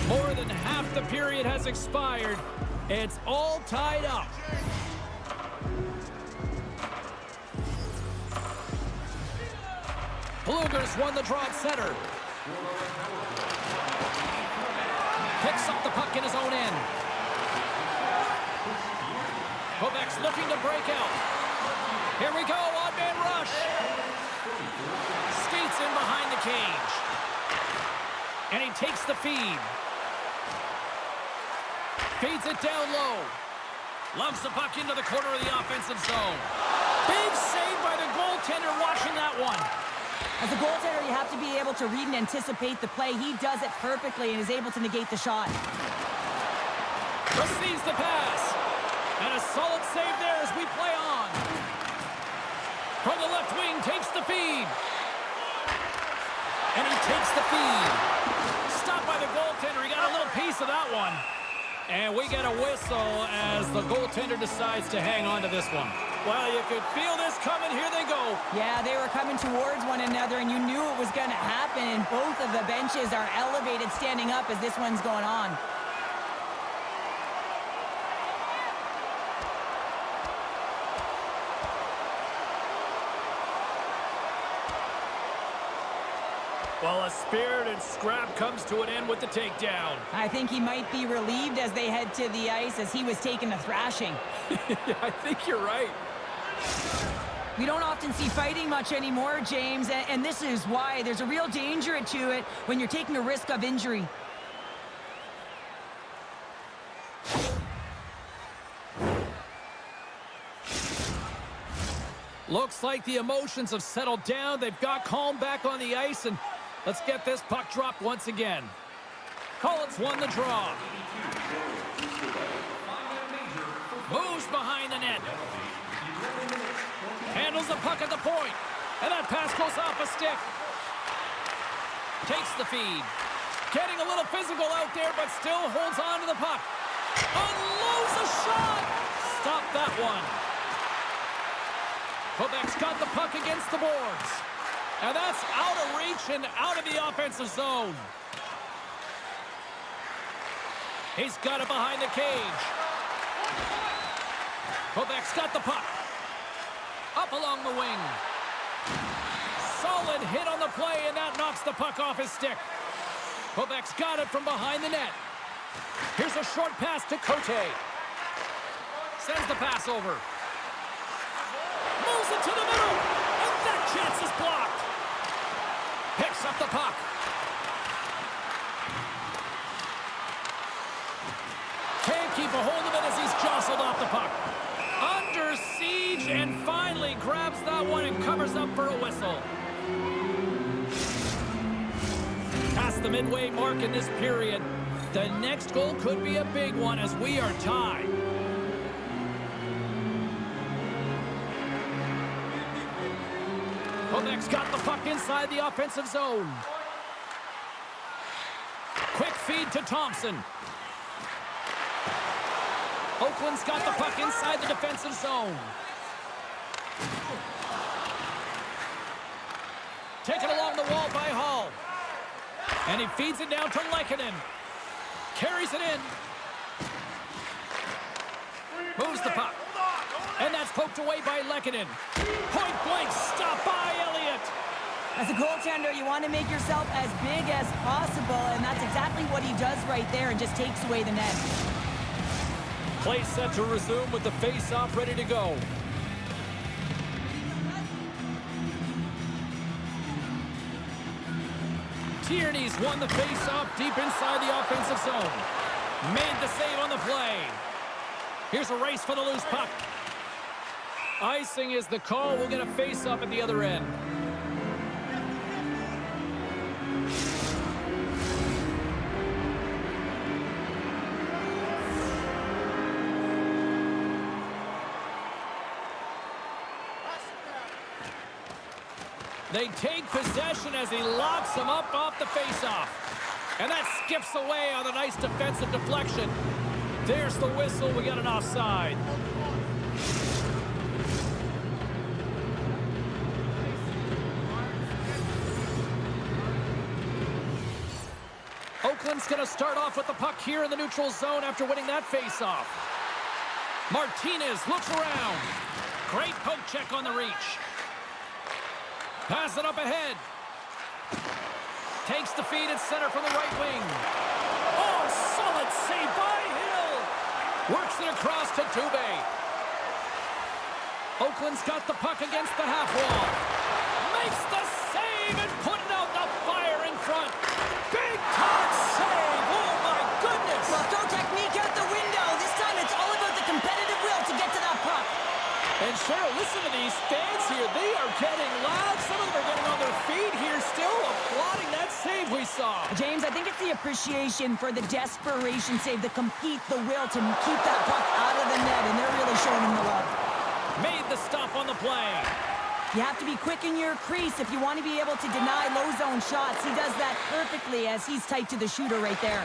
More than half the period has expired. It's all tied up. Bluegers won the draw at center. Picks up the puck in his own end. Quebec's looking to break out. Here we go, odd-man rush. Skates in behind the cage. And he takes the feed. Feeds it down low. Loves the puck into the corner of the offensive zone. Big save by the goaltender watching that one. As a goaltender, you have to be able to read and anticipate the play. He does it perfectly and is able to negate the shot. Receives the pass. And a solid save there as we play on. From the left wing, takes the feed. And he takes the feed. Stopped by the goaltender. He got a little piece of that one. And we get a whistle as the goaltender decides to hang on to this one. Well, you could feel this coming. Here they go. Yeah, they were coming towards one another, and you knew it was going to happen, and both of the benches are elevated standing up as this one's going on. Well, a spirited scrap comes to an end with the takedown. I think he might be relieved as they head to the ice as he was taking a thrashing. Yeah, I think you're right. We don't often see fighting much anymore, James, and this is why. There's a real danger to it when you're taking a risk of injury. Looks like the emotions have settled down. They've got calm back on the ice, and let's get this puck dropped once again. Collins won the draw. Moves behind the net. Handles the puck at the point. And that pass goes off a stick. Takes the feed. Getting a little physical out there, but still holds on to the puck. Unloads a shot. Stop that one. Quebec's got the puck against the boards. And that's out of reach and out of the offensive zone. He's got it behind the cage. Quebec's got the puck. Up along the wing. Solid hit on the play, and that knocks the puck off his stick. Quebec's got it from behind the net. Here's a short pass to Cote. Sends the pass over. Moves it to the middle, and that chance is blocked. Picks up the puck. Can't keep a hold of it as he's jostled off the puck. Under siege, and finally grabs that one and covers up for a whistle. Past the midway mark in this period. The next goal could be a big one as we are tied. Quebec's got the puck inside the offensive zone. Quick feed to Thompson. Oakland's got the puck inside the defensive zone. Taken along the wall by Hall. And he feeds it down to Lehkonen. Carries it in. Moves the puck. And that's poked away by Lehkonen. Point blank stop by Elliott. As a goaltender, you want to make yourself as big as possible, and that's exactly what he does right there and just takes away the net. Play set to resume with the face-off ready to go. Tierney's won the face-off deep inside the offensive zone. Made the save on the play. Here's a race for the loose puck. Icing is the call. We'll get a face-off at the other end. They take possession as he locks him up off the faceoff. And that skips away on a nice defensive deflection. There's the whistle. We got an offside. Oakland's going to start off with the puck here in the neutral zone after winning that faceoff. Martinez looks around. Great poke check on the reach. Pass it up ahead. Takes the feed at center from the right wing. Oh, solid save by Hill. Works it across to Dubé. Oakland's got the puck against the half wall. Makes the save and putting out the fire in front. Big time save. Oh, my goodness. Well, throw technique out the window. This time it's all about the competitive will to get to that puck. And Cheryl, listen to these fans here. They are getting loud. Some of them are getting on their feet here, still applauding that save we saw. James, I think it's the appreciation for the desperation save, the compete, the will to keep that puck out of the net, and they're really showing him the love. Made the stop on the play. You have to be quick in your crease if you want to be able to deny low zone shots. He does that perfectly as he's tight to the shooter right there.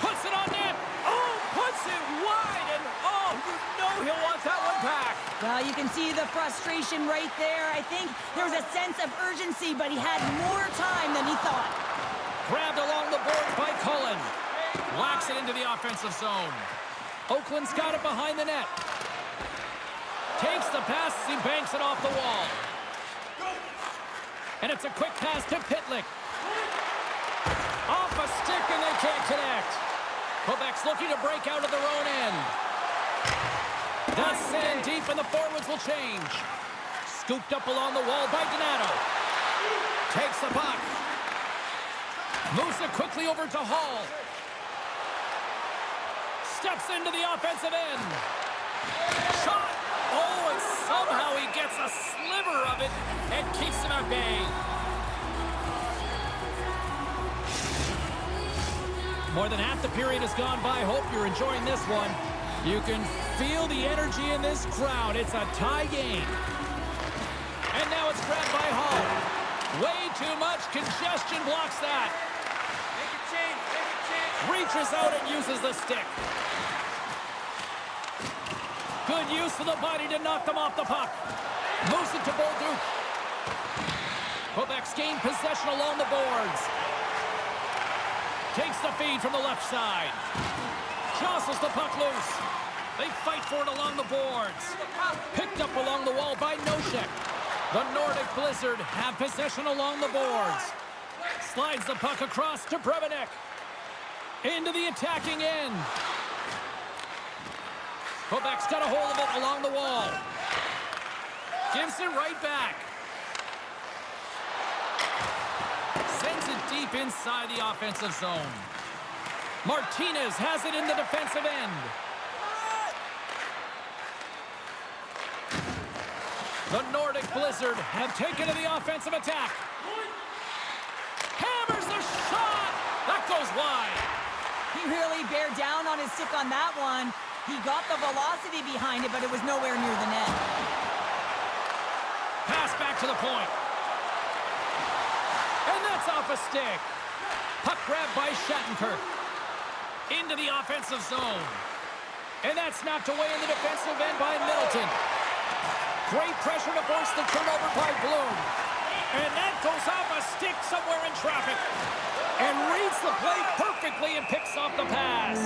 Puts it on net. Oh, puts it wide, and oh, you know he'll want that one back. Well, you can see the frustration right there. I think there was a sense of urgency, but he had more time than he thought. Grabbed along the board by Cullen. Locks it into the offensive zone. Oakland's got it behind the net. Takes the pass as he banks it off the wall. And it's a quick pass to Pitlick. Off a stick, and they can't connect. Quebec's looking to break out of their own end. That's sand deep, and the forwards will change. Scooped up along the wall by Donato. Takes the puck. Moves it quickly over to Hall. Steps into the offensive end. Shot. Oh, and somehow he gets a sliver of it and keeps him at bay. More than half the period has gone by. Hope you're enjoying this one. You can feel the energy in this crowd. It's a tie game. And now it's grabbed by Hall. Way too much congestion blocks that. Make a change, make a change. Reaches out and uses the stick. Good use of the body to knock them off the puck. Moves it to Bolduc. Quebec's gained possession along the boards. Takes the feed from the left side. Jostles the puck loose. They fight for it along the boards. Picked up along the wall by Nosek. The Nordic Blizzard have possession along the boards. Slides the puck across to Brevenik. Into the attacking end. Quebec's got a hold of it along the wall. Gives it right back. Sends it deep inside the offensive zone. Martinez has it in the defensive end. The Nordic Blizzard have taken to the offensive attack. Hammers a shot! That goes wide. He really bared down on his stick on that one. He got the velocity behind it, but it was nowhere near the net. Pass back to the point. And that's off a stick. Puck grab by Shattenkirk. Into the offensive zone. And that's knocked away in the defensive end by Middleton. Great pressure to force the turnover by Bloom. And that goes off a stick somewhere in traffic. And reads the play perfectly and picks off the pass.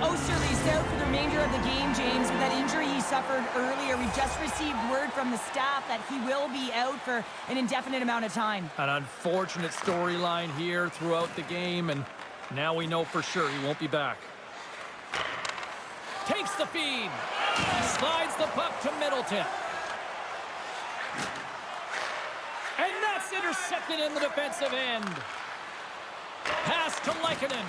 Osterley's out for the remainder of the game, James, with that injury he suffered earlier. We've just received word from the staff that he will be out for an indefinite amount of time. An unfortunate storyline here throughout the game, and now we know for sure he won't be back. Takes the feed. Slides the puck to Middleton. And that's intercepted in the defensive end. Pass to Lehkonen.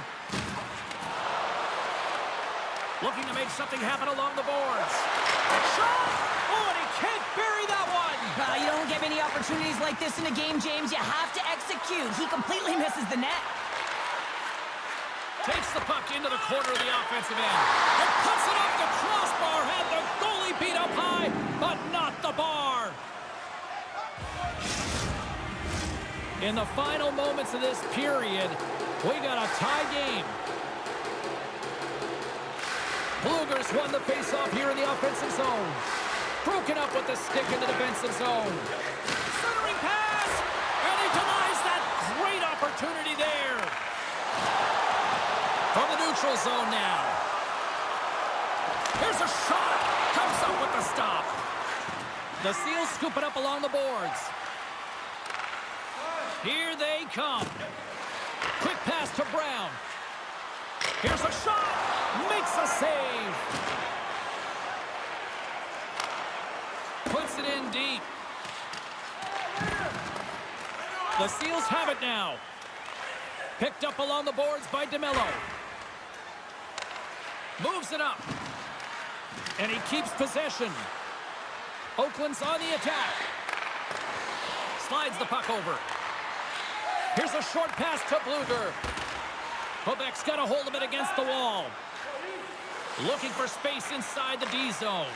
Looking to make something happen along the boards. Shot! Oh, and he can't bury that one! You don't get many opportunities like this in a game, James. You have to execute. He completely misses the net. Takes the puck into the corner of the offensive end. And puts it off the crossbar. Had the goalie beat up high, but not the bar. In the final moments of this period, we got a tie game. Blueger's won the faceoff here in the offensive zone. Broken up with the stick in the defensive zone. Centering pass! And he denies that great opportunity there. From the neutral zone now. Here's a shot. Comes up with the stop. The Seals scoop it up along the boards. Here they come. Quick pass to Brown. Here's a shot. Makes a save. Puts it in deep. The Seals have it now. Picked up along the boards by DeMello. Moves it up. And he keeps possession. Oakland's on the attack. Slides the puck over. Here's a short pass to Blueger. Quebec's got a hold of it against the wall. Looking for space inside the D zone.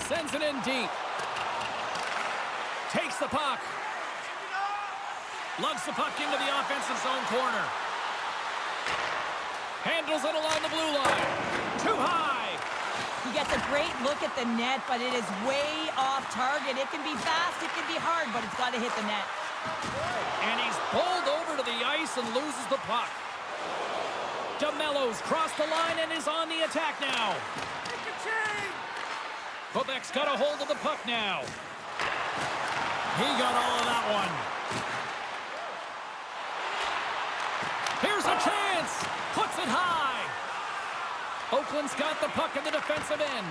Sends it in deep. Takes the puck. Lugs the puck into the offensive zone corner. Handles it along the blue line. Too high. He gets a great look at the net, but it is way off target. It can be fast, it can be hard, but it's got to hit the net. And he's bowled over to the ice and loses the puck. DeMello's crossed the line and is on the attack now. Quebec's got a hold of the puck now. He got all of that one. Here's a chance. Puts it high. Oakland's got the puck in the defensive end.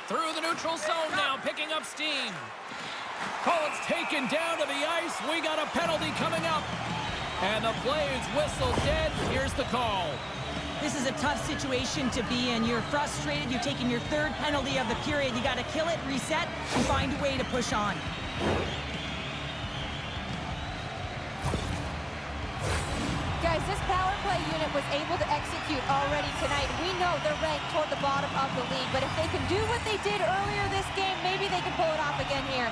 Through the neutral zone now, picking up steam. Oh, it's taken down to the ice. We got a penalty coming up. And the play is whistled dead. Here's the call. This is a tough situation to be in. You're frustrated. You're taking your third penalty of the period. You got to kill it, reset, and find a way to push on. Guys, this power play unit was able to execute already tonight. We know they're ranked toward the bottom of the league, but if they can do what they did earlier this game, maybe they can pull it off again here.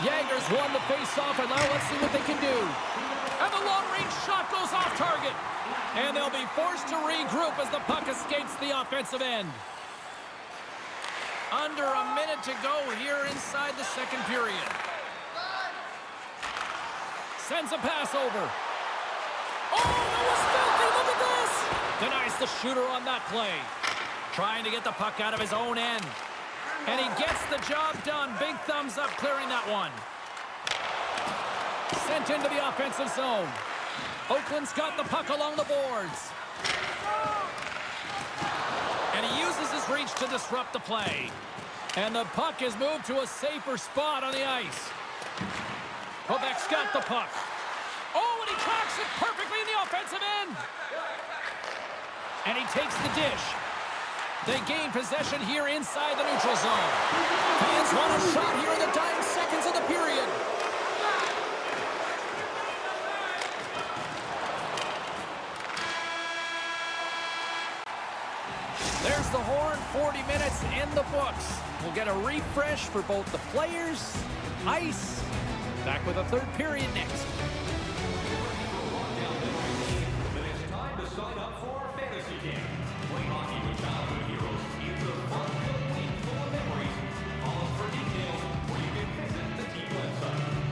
Jaegers won the face-off, and now let's see what they can do. And the long-range shot goes off target. And they'll be forced to regroup as the puck escapes the offensive end. Under a minute to go here inside the second period. Sends a pass over. Oh, that was filthy. Look at this. Denies the shooter on that play. Trying to get the puck out of his own end. And he gets the job done. Big thumbs up clearing that one. Sent into the offensive zone. Oakland's got the puck along the boards. And he uses his reach to disrupt the play. And the puck is moved to a safer spot on the ice. Quebec's got the puck. Oh, and he tracks it perfectly in the offensive end. And he takes the dish. They gain possession here inside the neutral zone. Fans want a shot here in the dying seconds of the period. There's the horn, 40 minutes in the books. We'll get a refresh for both the players, ice. Back with a third period next. It's time to sign up for our fantasy camp. Play hockey with childhood heroes. It's a fun-filled week full of memories. Call us for details, or you can visit the team website.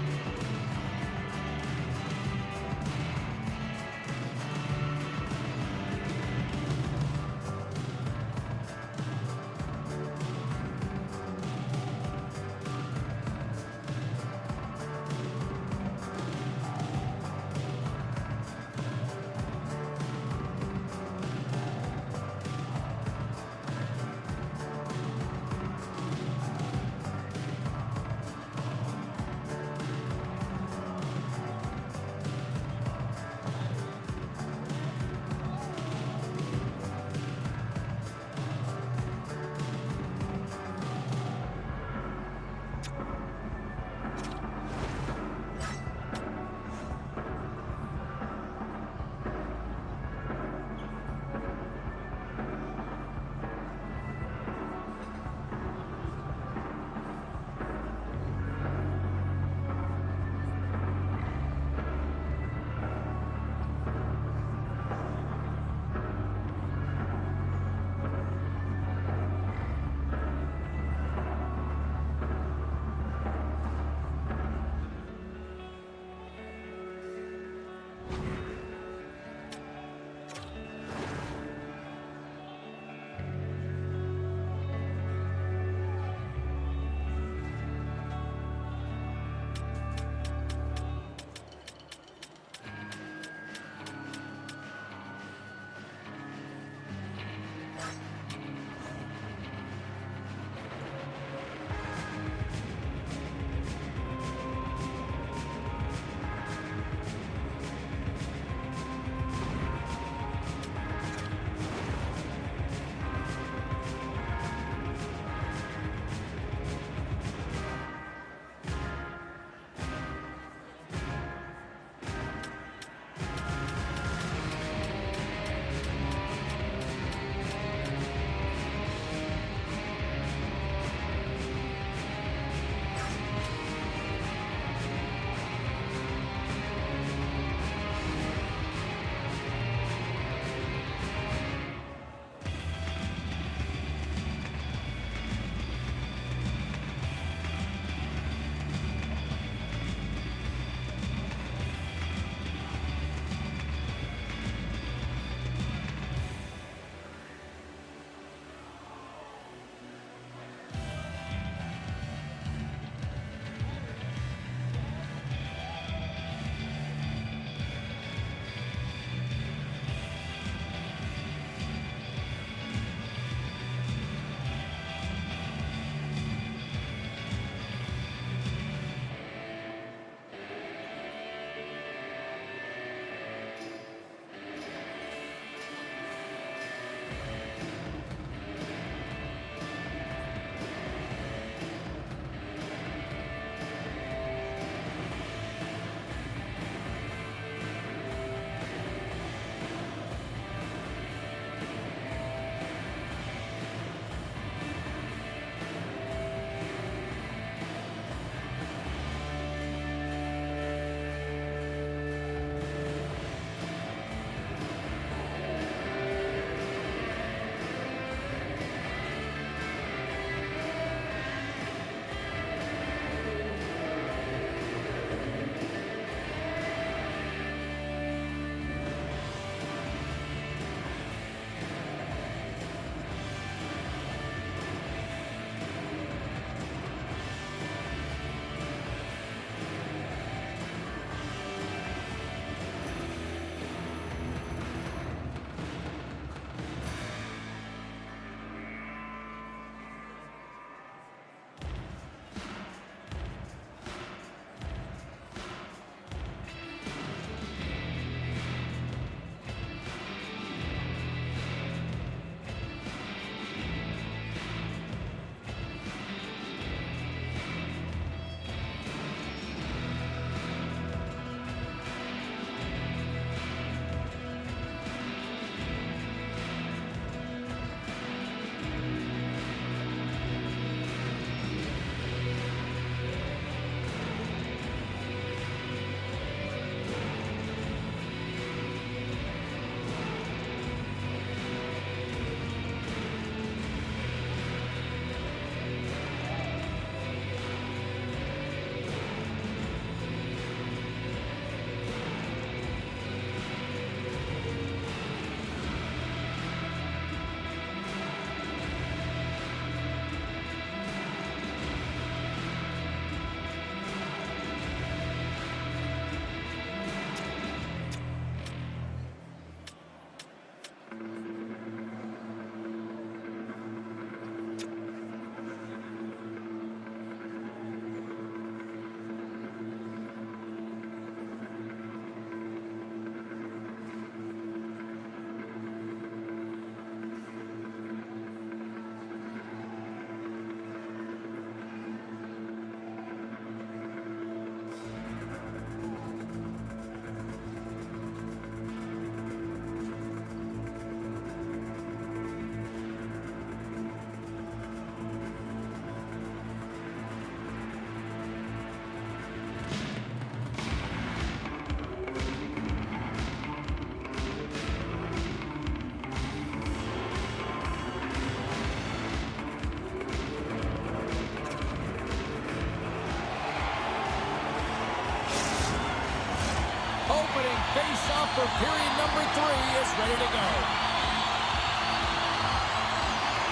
opening face-off for period number 3 is ready to go.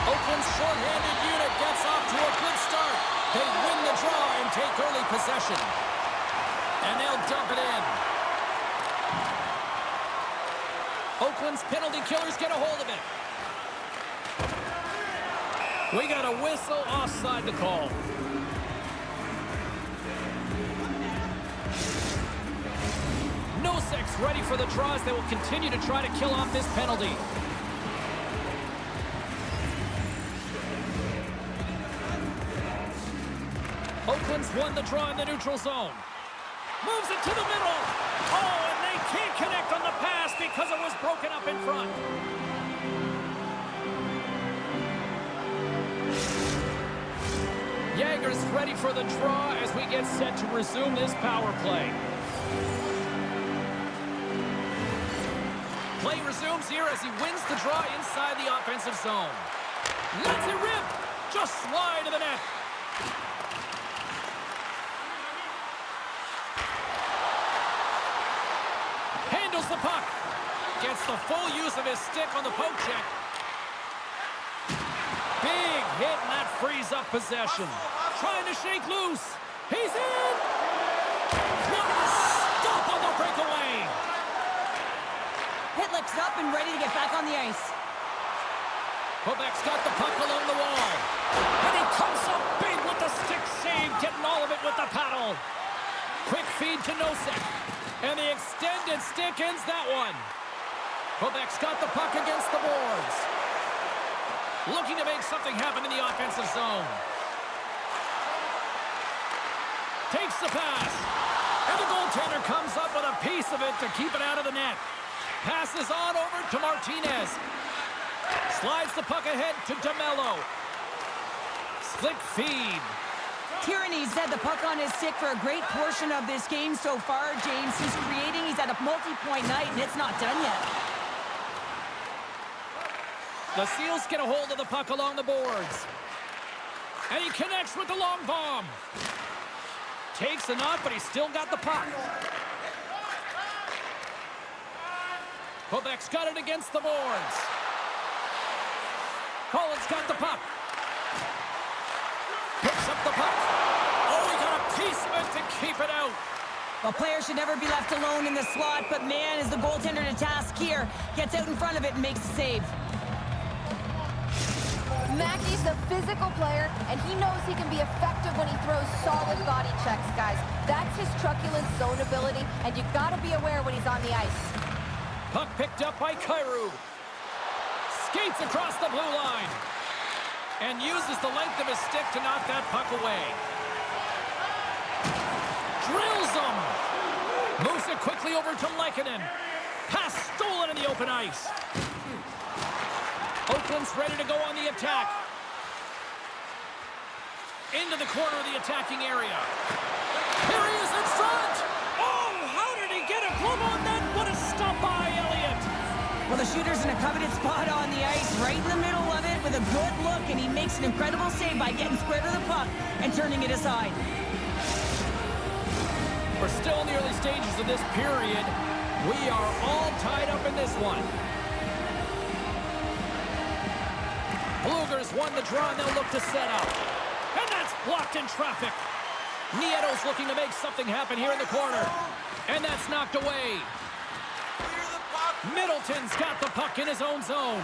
Oakland's short-handed unit gets off to a good start. They win the draw and take early possession. And they'll dump it in. Oakland's penalty killers get a hold of it. We got a whistle offside the call. Nosek's ready for the draws. They will continue to try to kill off this penalty. Oakland's won the draw in the neutral zone. Moves it to the middle. Oh, and they can't connect on the pass because it was broken up in front. Jager's ready for the draw as we get set to resume this power play. Play resumes here as he wins the draw inside the offensive zone. Lets it rip. Just wide of the net. Handles the puck. Gets the full use of his stick on the poke check. Big hit, and that frees up possession. Trying to shake loose. He's in. What a stop on the breakaway. Pitlick's up and ready to get back on the ice. Quebec's got the puck along the wall. And he comes up big with the stick save, getting all of it with the paddle. Quick feed to Nosek. And the extended stick ends that one. Quebec's got the puck against the boards. Looking to make something happen in the offensive zone. Takes the pass. And the goaltender comes up with a piece of it to keep it out of the net. Passes on over to Martinez. Slides the puck ahead to DeMello. Slick feed. Tierney's had the puck on his stick for a great portion of this game so far, James. He's creating, he's had a multi-point night, and it's not done yet. The Seals get a hold of the puck along the boards. And he connects with the long bomb. Takes a knock, but he's still got the puck. Quebec's got it against the boards. Collins got the puck. Picks up the puck. Oh, he got a piece of it to keep it out. Well, players should never be left alone in the slot, but man, is the goaltender to task here. Gets out in front of it and makes the save. Mackey's a physical player, and he knows he can be effective when he throws solid body checks, guys. That's his truculent zone ability, and you got to be aware when he's on the ice. Puck picked up by Kyrou. Skates across the blue line. And uses the length of his stick to knock that puck away. Drills him. Moves it quickly over to Lehkonen. Pass stolen in the open ice. Oakland's ready to go on the attack. Into the corner of the attacking area. Here he is in front. Oh, how did he get a glove on that? What a stop by Elliott. Well, the shooter's in a coveted spot on the ice, right in the middle of it with a good look, and he makes an incredible save by getting square to the puck and turning it aside. We're still in the early stages of this period. We are all tied up in this one. Blueger's won the draw, and they'll look to set up. And that's blocked in traffic. Nieto's looking to make something happen here in the corner. And that's knocked away. Middleton's got the puck in his own zone.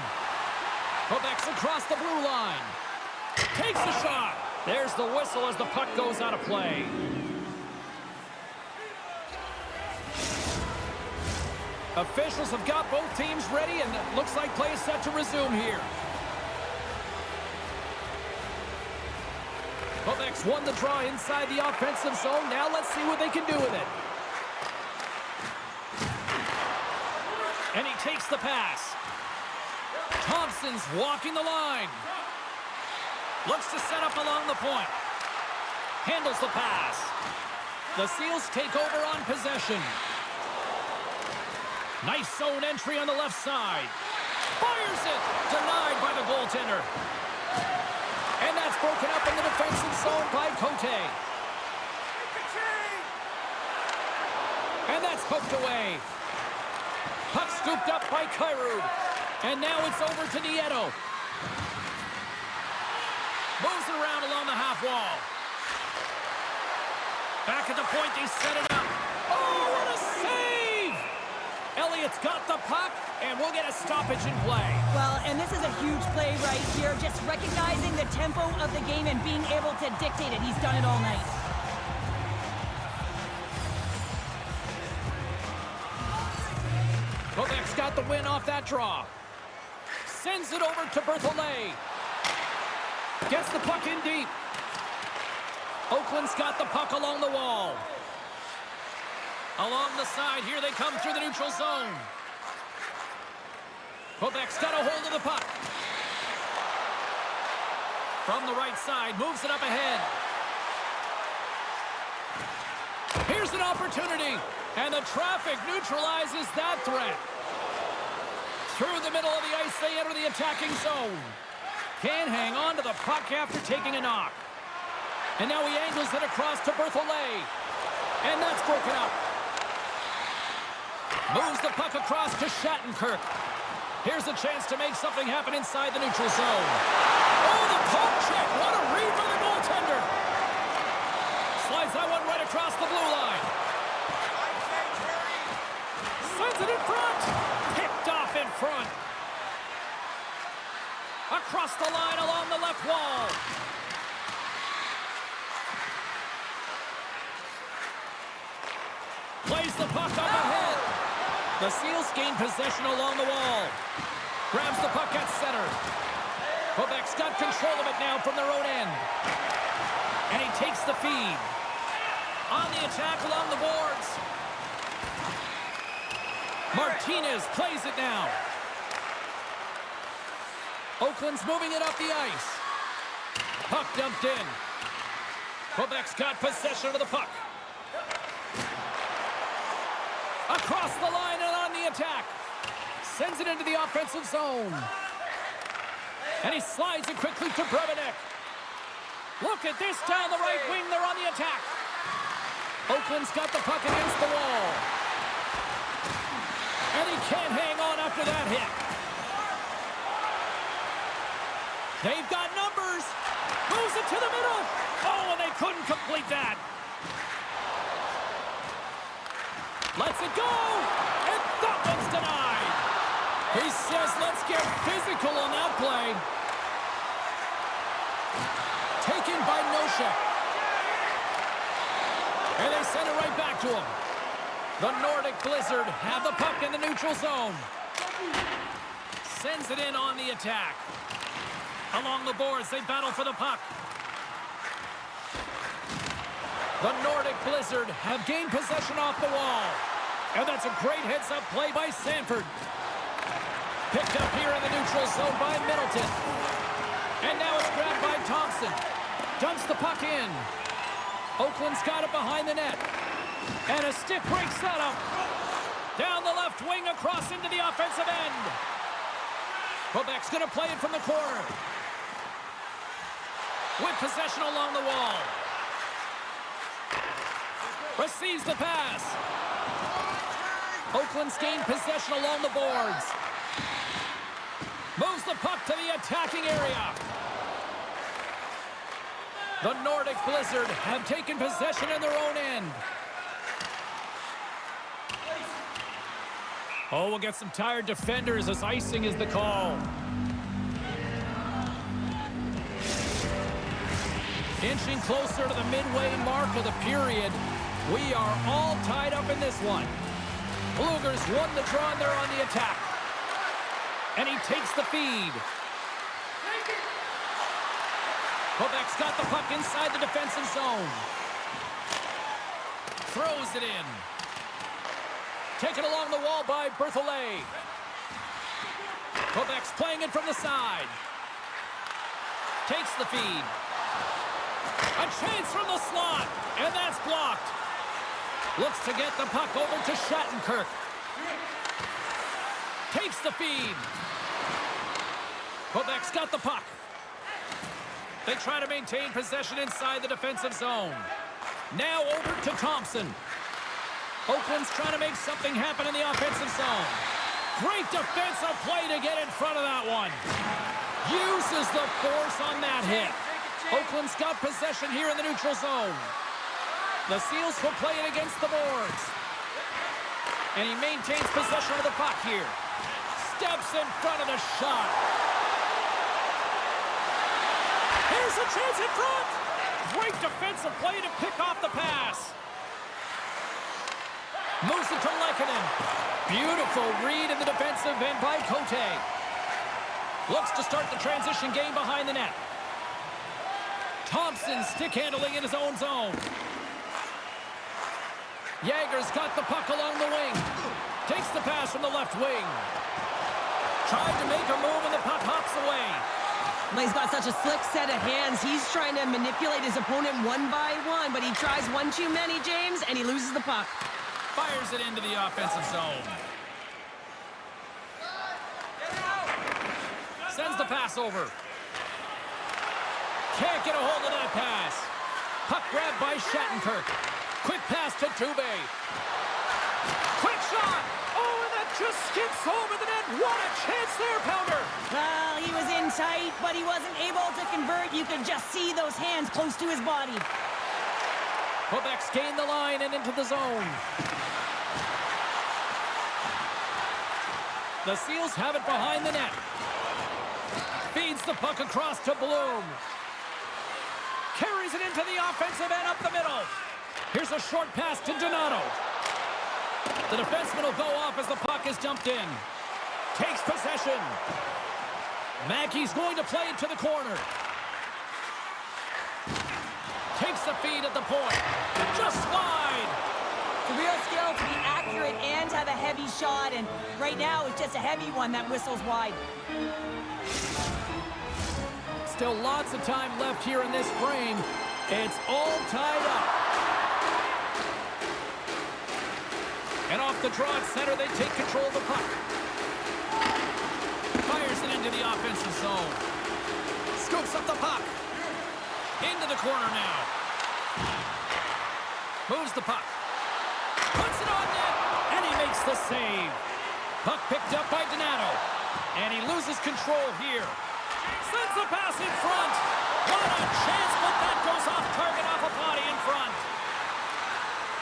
Quebec's across the blue line. Takes a shot. There's the whistle as the puck goes out of play. Officials have got both teams ready, and it looks like play is set to resume here. Quebec's won the draw inside the offensive zone. Now let's see what they can do with it. And he takes the pass. Thompson's walking the line. Looks to set up along the point. Handles the pass. The Seals take over on possession. Nice zone entry on the left side. Fires it. Denied by the goaltender. And that's broken up in the defensive zone by Cote. And that's poked away. Puck scooped up by Kyrou. And now it's over to Nieto. Moves it around along the half wall. Back at the point, they set it up. Oh, what a save! Elliott's got the puck, and we'll get a stoppage in play. Well, and this is a huge play right here. Just recognizing the tempo of the game and being able to dictate it. He's done it all night. Quebec's got the win off that draw. Sends it over to Berthollet. Gets the puck in deep. Oakland's got the puck along the wall. Along the side, here they come through the neutral zone. Quebec's got a hold of the puck. From the right side, moves it up ahead. Here's an opportunity, and the traffic neutralizes that threat. Through the middle of the ice, they enter the attacking zone. Can't hang on to the puck after taking a knock. And now he angles it across to Berthollet. And that's broken up. Moves the puck across to Shattenkirk. Here's a chance to make something happen inside the neutral zone. Oh, the poke check. What a read by the goaltender. Slides that one right across the blue line. Sends it in front. Picked off in front. Across the line along the left wall. Plays the puck up ahead. The Seals gain possession along the wall. Grabs the puck at center. Quebec's got control of it now from their own end. And he takes the feed. On the attack along the boards. Martinez plays it now. Oakland's moving it up the ice. Puck dumped in. Quebec's got possession of the puck. Across the line and on the attack. Sends it into the offensive zone. And he slides it quickly to Brebenek. Look at this down the right wing. They're on the attack. Oakland's got the puck against the wall. And he can't hang on after that hit. They've got numbers. Moves it to the middle. Oh, and they couldn't complete that. Lets it go, and that one's denied. He says, let's get physical on that play. Taken by Nosek. And they send it right back to him. The Nordic Blizzard have the puck in the neutral zone. Sends it in on the attack. Along the boards, they battle for the puck. The Nordic Blizzard have gained possession off the wall. And that's a great heads-up play by Sanford. Picked up here in the neutral zone by Middleton. And now it's grabbed by Thompson. Dumps the puck in. Oakland's got it behind the net. And a stick break setup. Down the left wing across into the offensive end. Quebec's going to play it from the corner. With possession along the wall. Receives the pass. Oakland's gained possession along the boards. Moves the puck to the attacking area. The Nordic Blizzard have taken possession in their own end. Oh, we'll get some tired defenders as icing is the call. Inching closer to the midway mark of the period. We are all tied up in this one. Blugers won the draw and they're on the attack. And he takes the feed. Quebec's got the puck inside the defensive zone. Throws it in. Taken along the wall by Berthollet. Quebec's playing it from the side. Takes the feed. A chance from the slot, and that's blocked. Looks to get the puck over to Shattenkirk. Takes the feed. Quebec's got the puck. They try to maintain possession inside the defensive zone. Now over to Thompson. Oakland's trying to make something happen in the offensive zone. Great defensive play to get in front of that one. Uses the force on that hit. Oakland's got possession here in the neutral zone. The Seals will play it against the boards. And he maintains possession of the puck here. Steps in front of the shot. Here's a chance in front. Great defensive play to pick off the pass. Moves it to Lehkonen. Beautiful read in the defensive end by Cote. Looks to start the transition game behind the net. Thompson stick handling in his own zone. Jager's got the puck along the wing. Takes the pass from the left wing. Tried to make a move and the puck hops away. Well, he's got such a slick set of hands. He's trying to manipulate his opponent one by one, but he tries one too many, James, and he loses the puck. Fires it into the offensive zone. Sends the pass over. Can't get a hold of that pass. Puck grabbed by Shattenkirk. Quick pass to Dubé. Quick shot. Oh, and that just skips home in the net. What a chance there, Pounder. Well, he was in tight, but he wasn't able to convert. You could just see those hands close to his body. Quebec's gained the line and into the zone. The Seals have it behind the net. Feeds the puck across to Bloom. Carries it into the offensive end up the middle. Here's a short pass to Donato. The defenseman will go off as the puck is dumped in. Takes possession. Mackey's going to play it to the corner. Takes the feed at the point. Just wide. It's a real skill to be accurate and have a heavy shot, and right now it's just a heavy one that whistles wide. Still lots of time left here in this frame. It's all tied up. And off the draw at center, they take control of the puck. Fires it into the offensive zone. Scoops up the puck. Into the corner now. Moves the puck. Puts it on net. And he makes the save. Puck picked up by Donato. And he loses control here. Sends the pass in front. What a chance, but that goes off target off a body in front.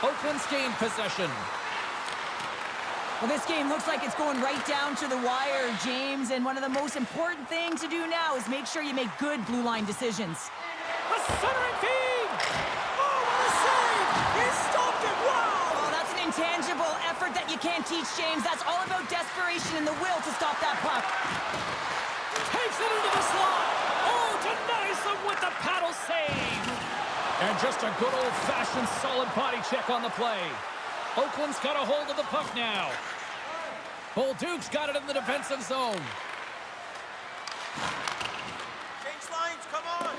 Oakland's gained possession. Well, this game looks like it's going right down to the wire, James, and one of the most important things to do now is make sure you make good blue line decisions. A centering feed! Oh, what a save! He stopped it! Wow! Oh, that's an intangible effort that you can't teach, James. That's all about desperation and the will to stop that puck. Takes it into the slot. Oh, denies him with the paddle save. And just a good old-fashioned solid body check on the play. Oakland's got a hold of the puck now. Bolduc's got it in the defensive zone. Change lines, come on.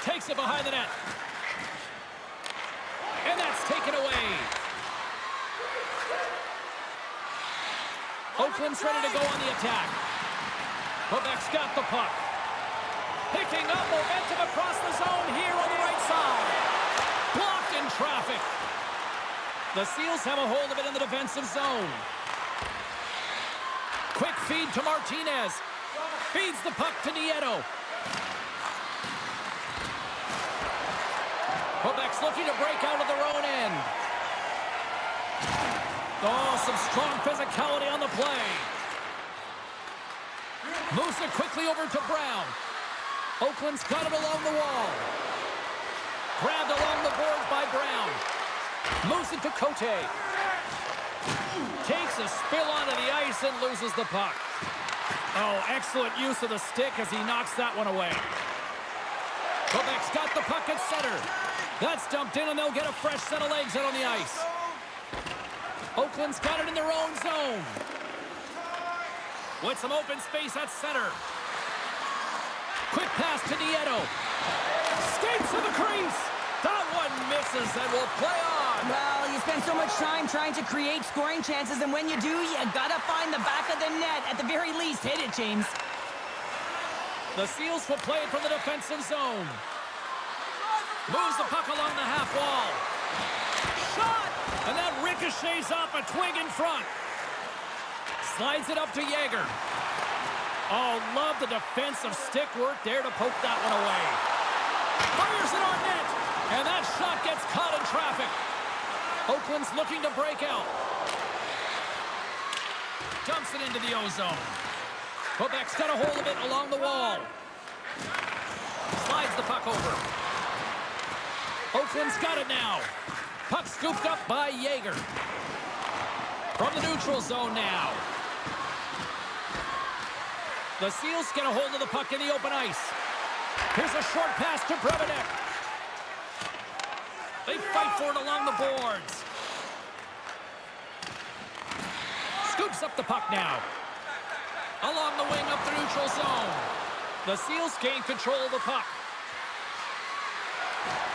Takes it behind the net. And that's taken away. Oakland's ready to go on the attack. Quebec's got the puck. Picking up momentum across the zone here on the right side. Blocked in traffic. The Seals have a hold of it in the defensive zone. Quick feed to Martinez. Feeds the puck to Nieto. Quebec's looking to break out of their own end. Oh, some strong physicality on the play. Moves it quickly over to Brown. Oakland's got it along the wall. Grabbed along the boards by Brown. Moves it to Cote. Takes a spill onto the ice and loses the puck. Oh, excellent use of the stick as he knocks that one away. Quebec's got the puck at center. That's dumped in and they'll get a fresh set of legs out on the ice. Oakland's got it in their own zone. With some open space at center. Quick pass to Nieto. Skates to the crease. That one misses and will play on. Well, you spend so much time trying to create scoring chances, and when you do, you gotta find the back of the net. At the very least, hit it, James. The Seals will play it from the defensive zone. Moves the puck along the half wall. Shot! And that ricochets off a twig in front. Slides it up to Jaeger. Oh, love the defensive stick work there to poke that one away. Fires it on net. And that shot gets caught in traffic. Oakland's looking to break out. Dumps it into the O-zone. Quebec's got a hold of it along the wall. Slides the puck over. Oakland's got it now. Puck scooped up by Jaeger. From the neutral zone now. The Seals get a hold of the puck in the open ice. Here's a short pass to Brebenek. They fight for it along the boards. Scoops up the puck now. Along the wing up the neutral zone. The Seals gain control of the puck.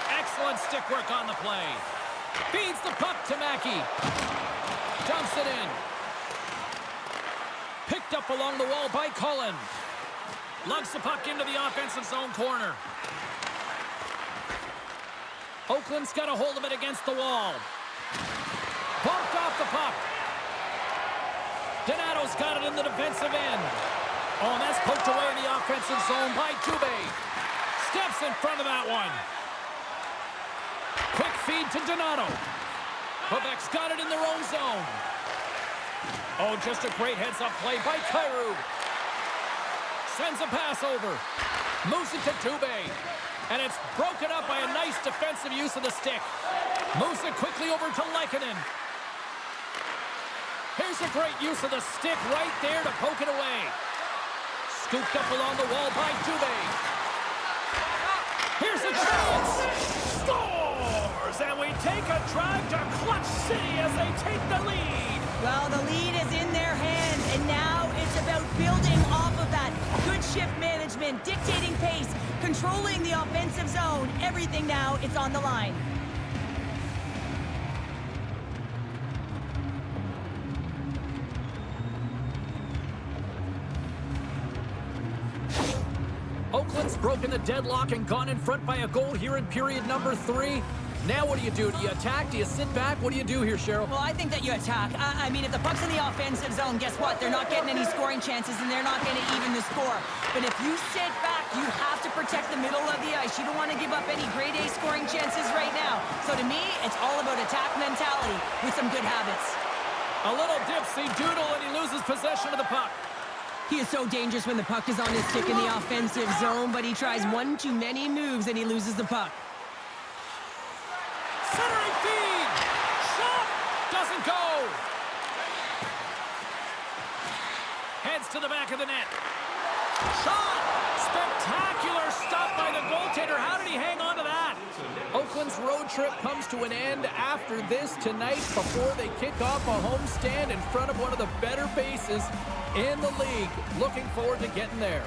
Excellent stick work on the play. Feeds the puck to Mackey. Dumps it in. Picked up along the wall by Cullen. Lugs the puck into the offensive zone corner. Oakland's got a hold of it against the wall. Bumped off the puck. Donato's got it in the defensive end. Oh, and that's poked away in the offensive zone by Dubé. Steps in front of that one. Quick feed to Donato. Quebec's got it in their own zone. Oh, just a great heads-up play by Kyrou. Sends a pass over. Moves it to Dubé. And it's broken up by a nice defensive use of the stick. Moves it quickly over to Lehkonen. Here's a great use of the stick right there to poke it away. Scooped up along the wall by Dubé. Here's a chance. Scores! And we take a drive to Clutch City as they take the lead. Well, the lead is in their hands, and now it's about building off of that. Good shift management, dictating pace, controlling the offensive zone. Everything now, it's on the line. Oakland's broken the deadlock and gone in front by a goal here in period number 3. Now what do? Do you attack? Do you sit back? What do you do here, Cheryl? Well, I think that you attack. I mean, if the puck's in the offensive zone, guess what? They're not getting any scoring chances, and they're not going to even the score. But if you sit back, you have to protect the middle of the ice. You don't want to give up any grade A scoring chances right now. So to me, it's all about attack mentality with some good habits. A little dipsy doodle, and he loses possession of the puck. He is so dangerous when the puck is on his stick in the offensive zone, but he tries one too many moves, and he loses the puck. Centering feed! Shot! Doesn't go! Heads to the back of the net. Shot! Spectacular stop by the goaltender. How did he hang on to that? Oakland's road trip comes to an end after this tonight before they kick off a homestand in front of one of the better bases in the league. Looking forward to getting there.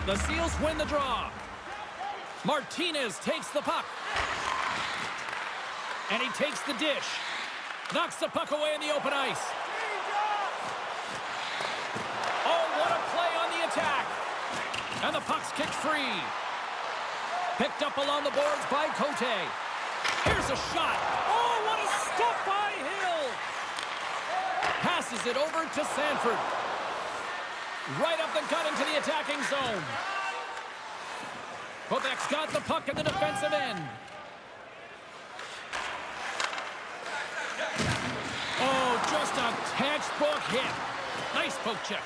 The Seals win the draw. Martinez takes the puck. And he takes the dish. Knocks the puck away in the open ice. Oh, what a play on the attack. And the puck's kicked free. Picked up along the boards by Cote. Here's a shot. Oh, what a stop by Hill. Passes it over to Sanford. Right up the gut into the attacking zone. Quebec's got the puck in the defensive end. Oh, just a textbook hit. Nice poke check.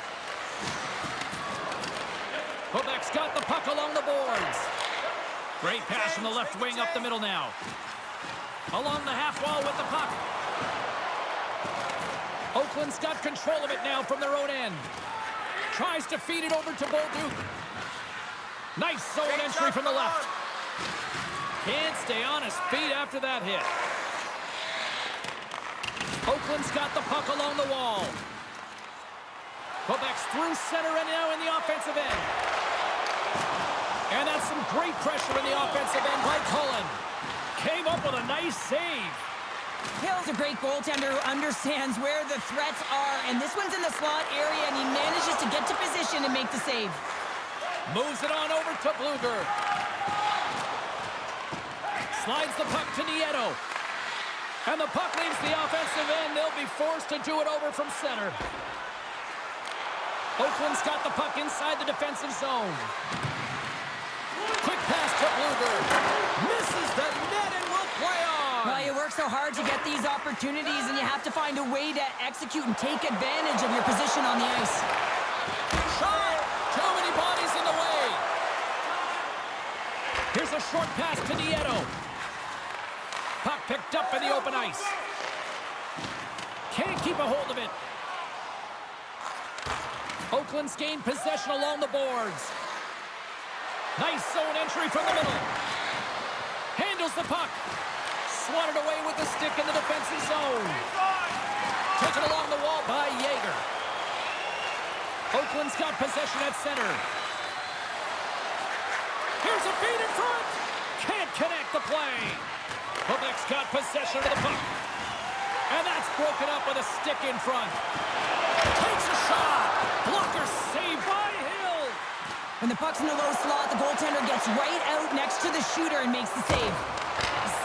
Quebec's got the puck along the boards. Great pass from the left wing up the middle now. Along the half wall with the puck. Oakland's got control of it now from their own end. Tries to feed it over to Bolduc. Nice zone entry from the left. Can't stay on his feet after that hit. Oakland's got the puck along the wall. Quebec's through center and now in the offensive end. And that's some great pressure in the offensive end by Cullen. Came up with a nice save. Hill's a great goaltender who understands where the threats are, and this one's in the slot area, and he manages to get to position and make the save. Moves it on over to Bluger. Slides the puck to Nieto. And the puck leaves the offensive end. They'll be forced to do it over from center. Oakland's got the puck inside the defensive zone. Quick pass to Bluebird. Misses the net and will play on. Well, you work so hard to get these opportunities, and you have to find a way to execute and take advantage of your position on the ice. Shot! Too many bodies in the way. Here's a short pass to Nieto. Puck picked up in the open ice. Can't keep a hold of it. Oakland's gained possession along the boards. Nice zone entry from the middle. Handles the puck. Swatted away with the stick in the defensive zone. Taken along the wall by Yeager. Oakland's got possession at center. Here's a feed in front. Can't connect the play. Quebec's got possession of the puck. And that's broken up with a stick in front. Takes a shot. Blocker saved by Hill. When the puck's in the low slot, the goaltender gets right out next to the shooter and makes the save.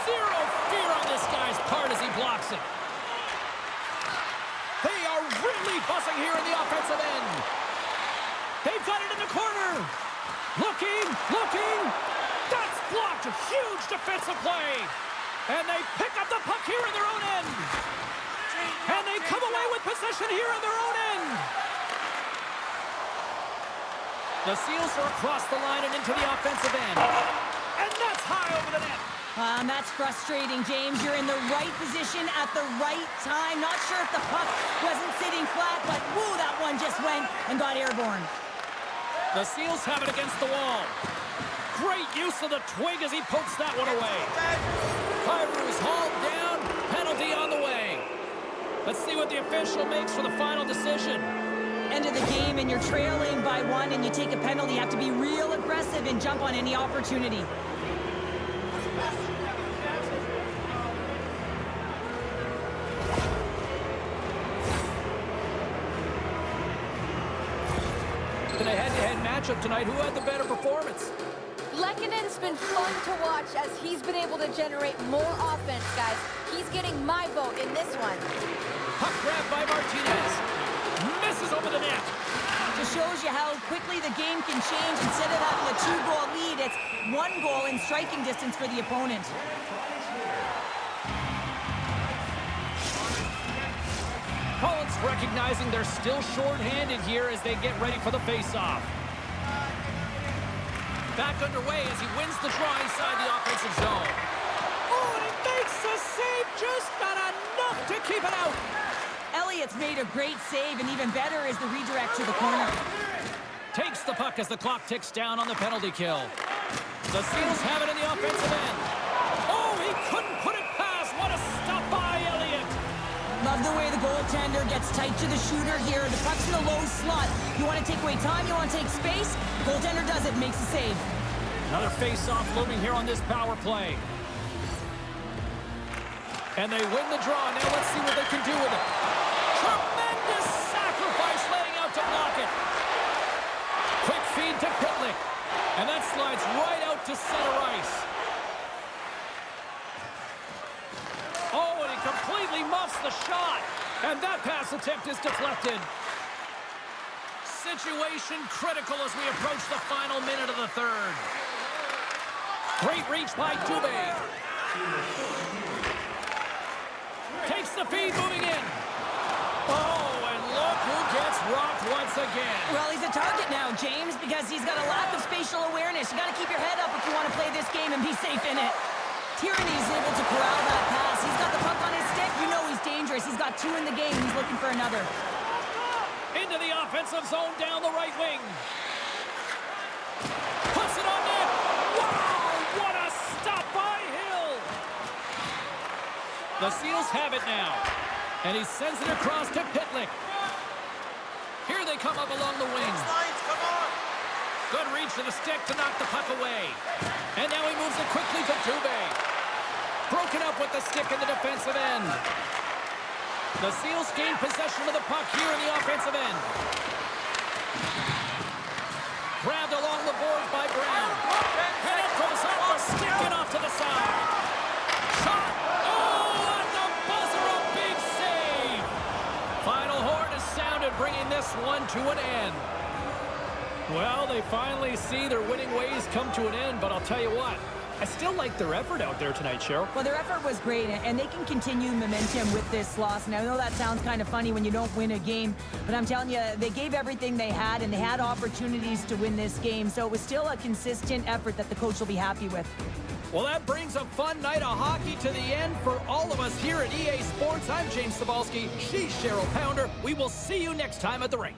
Zero fear on this guy's part as he blocks it. They are really buzzing here in the offensive end. They've got it in the corner. Looking. That's blocked. Huge defensive play. And they pick up the puck here in their own end. And they come away with possession here in their own end. The Seals are across the line and into the offensive end. And that's high over the net. That's frustrating, James. You're in the right position at the right time. Not sure if the puck wasn't sitting flat, but woo, that one just went and got airborne. The Seals have it against the wall. Great use of the twig as he pokes that one away. Kyrou's hauled down. Penalty on the way. Let's see what the official makes for the final decision. End of the game, and you're trailing by one, and you take a penalty. You have to be real aggressive and jump on any opportunity. In a head-to-head matchup tonight, who had the better performance? Lekkonen's been fun to watch as he's been able to generate more offense, guys. He's getting my vote in this one. Puck grab by Martinez. Misses over the net. Just shows you how quickly the game can change. Instead of having a 2-goal lead, it's 1 goal in striking distance for the opponent. Collins recognizing they're still short-handed here as they get ready for the face-off. Back underway as he wins the draw inside the offensive zone. Oh, and he makes the save, just not enough to keep it out. Elliott's made a great save, and even better is the redirect to the corner. Takes the puck as the clock ticks down on the penalty kill. The Seals have it in the offensive end. Oh, he couldn't put it past. What a stop by Elliott. Love the way the goaltender gets tight to the shooter here. The puck's in the low slot. You want to take away time, you want to take space. Goaltender does it, makes the save. Another face-off looming here on this power play. And they win the draw. Now let's see what they can do with it. Tremendous sacrifice laying out to block it. Quick feed to Pitlick. And that slides right out to center ice. Oh, and he completely muffs the shot. And that pass attempt is deflected. Situation critical as we approach the final minute of the third. Great reach by Dubé. Takes the feed, moving in. Oh, and look who gets rocked once again. Well, he's a target now, James, because he's got a lack of spatial awareness. You got to keep your head up if you want to play this game and be safe in it. Tierney's able to corral that pass. He's got the puck on his stick. You know he's dangerous. He's got 2 in the game. He's looking for another. Into the offensive zone down the right wing. Puts it on net. Wow, what a stop by Hill. The Seals have it now. And he sends it across to Pitlick. Here they come up along the wing. Lines, come on! Good reach to the stick to knock the puck away. And now he moves it quickly to Dubé. Broken up with the stick in the defensive end. The Seals gain possession of the puck here in the offensive end. Grabbed along the boards by Brown. And it goes off the stick and off to the side. this one to an end. Well, they finally see their winning ways come to an end, but I'll tell you what, I still like their effort out there tonight, Cheryl. Well, their effort was great, and they can continue momentum with this loss. And I know that sounds kind of funny when you don't win a game, but I'm telling you, they gave everything they had, and they had opportunities to win this game. So it was still a consistent effort that the coach will be happy with. Well, that brings a fun night of hockey to the end for all of us here at EA Sports. I'm James Cybulski. She's Cheryl Pounder. We will see you next time at the rink.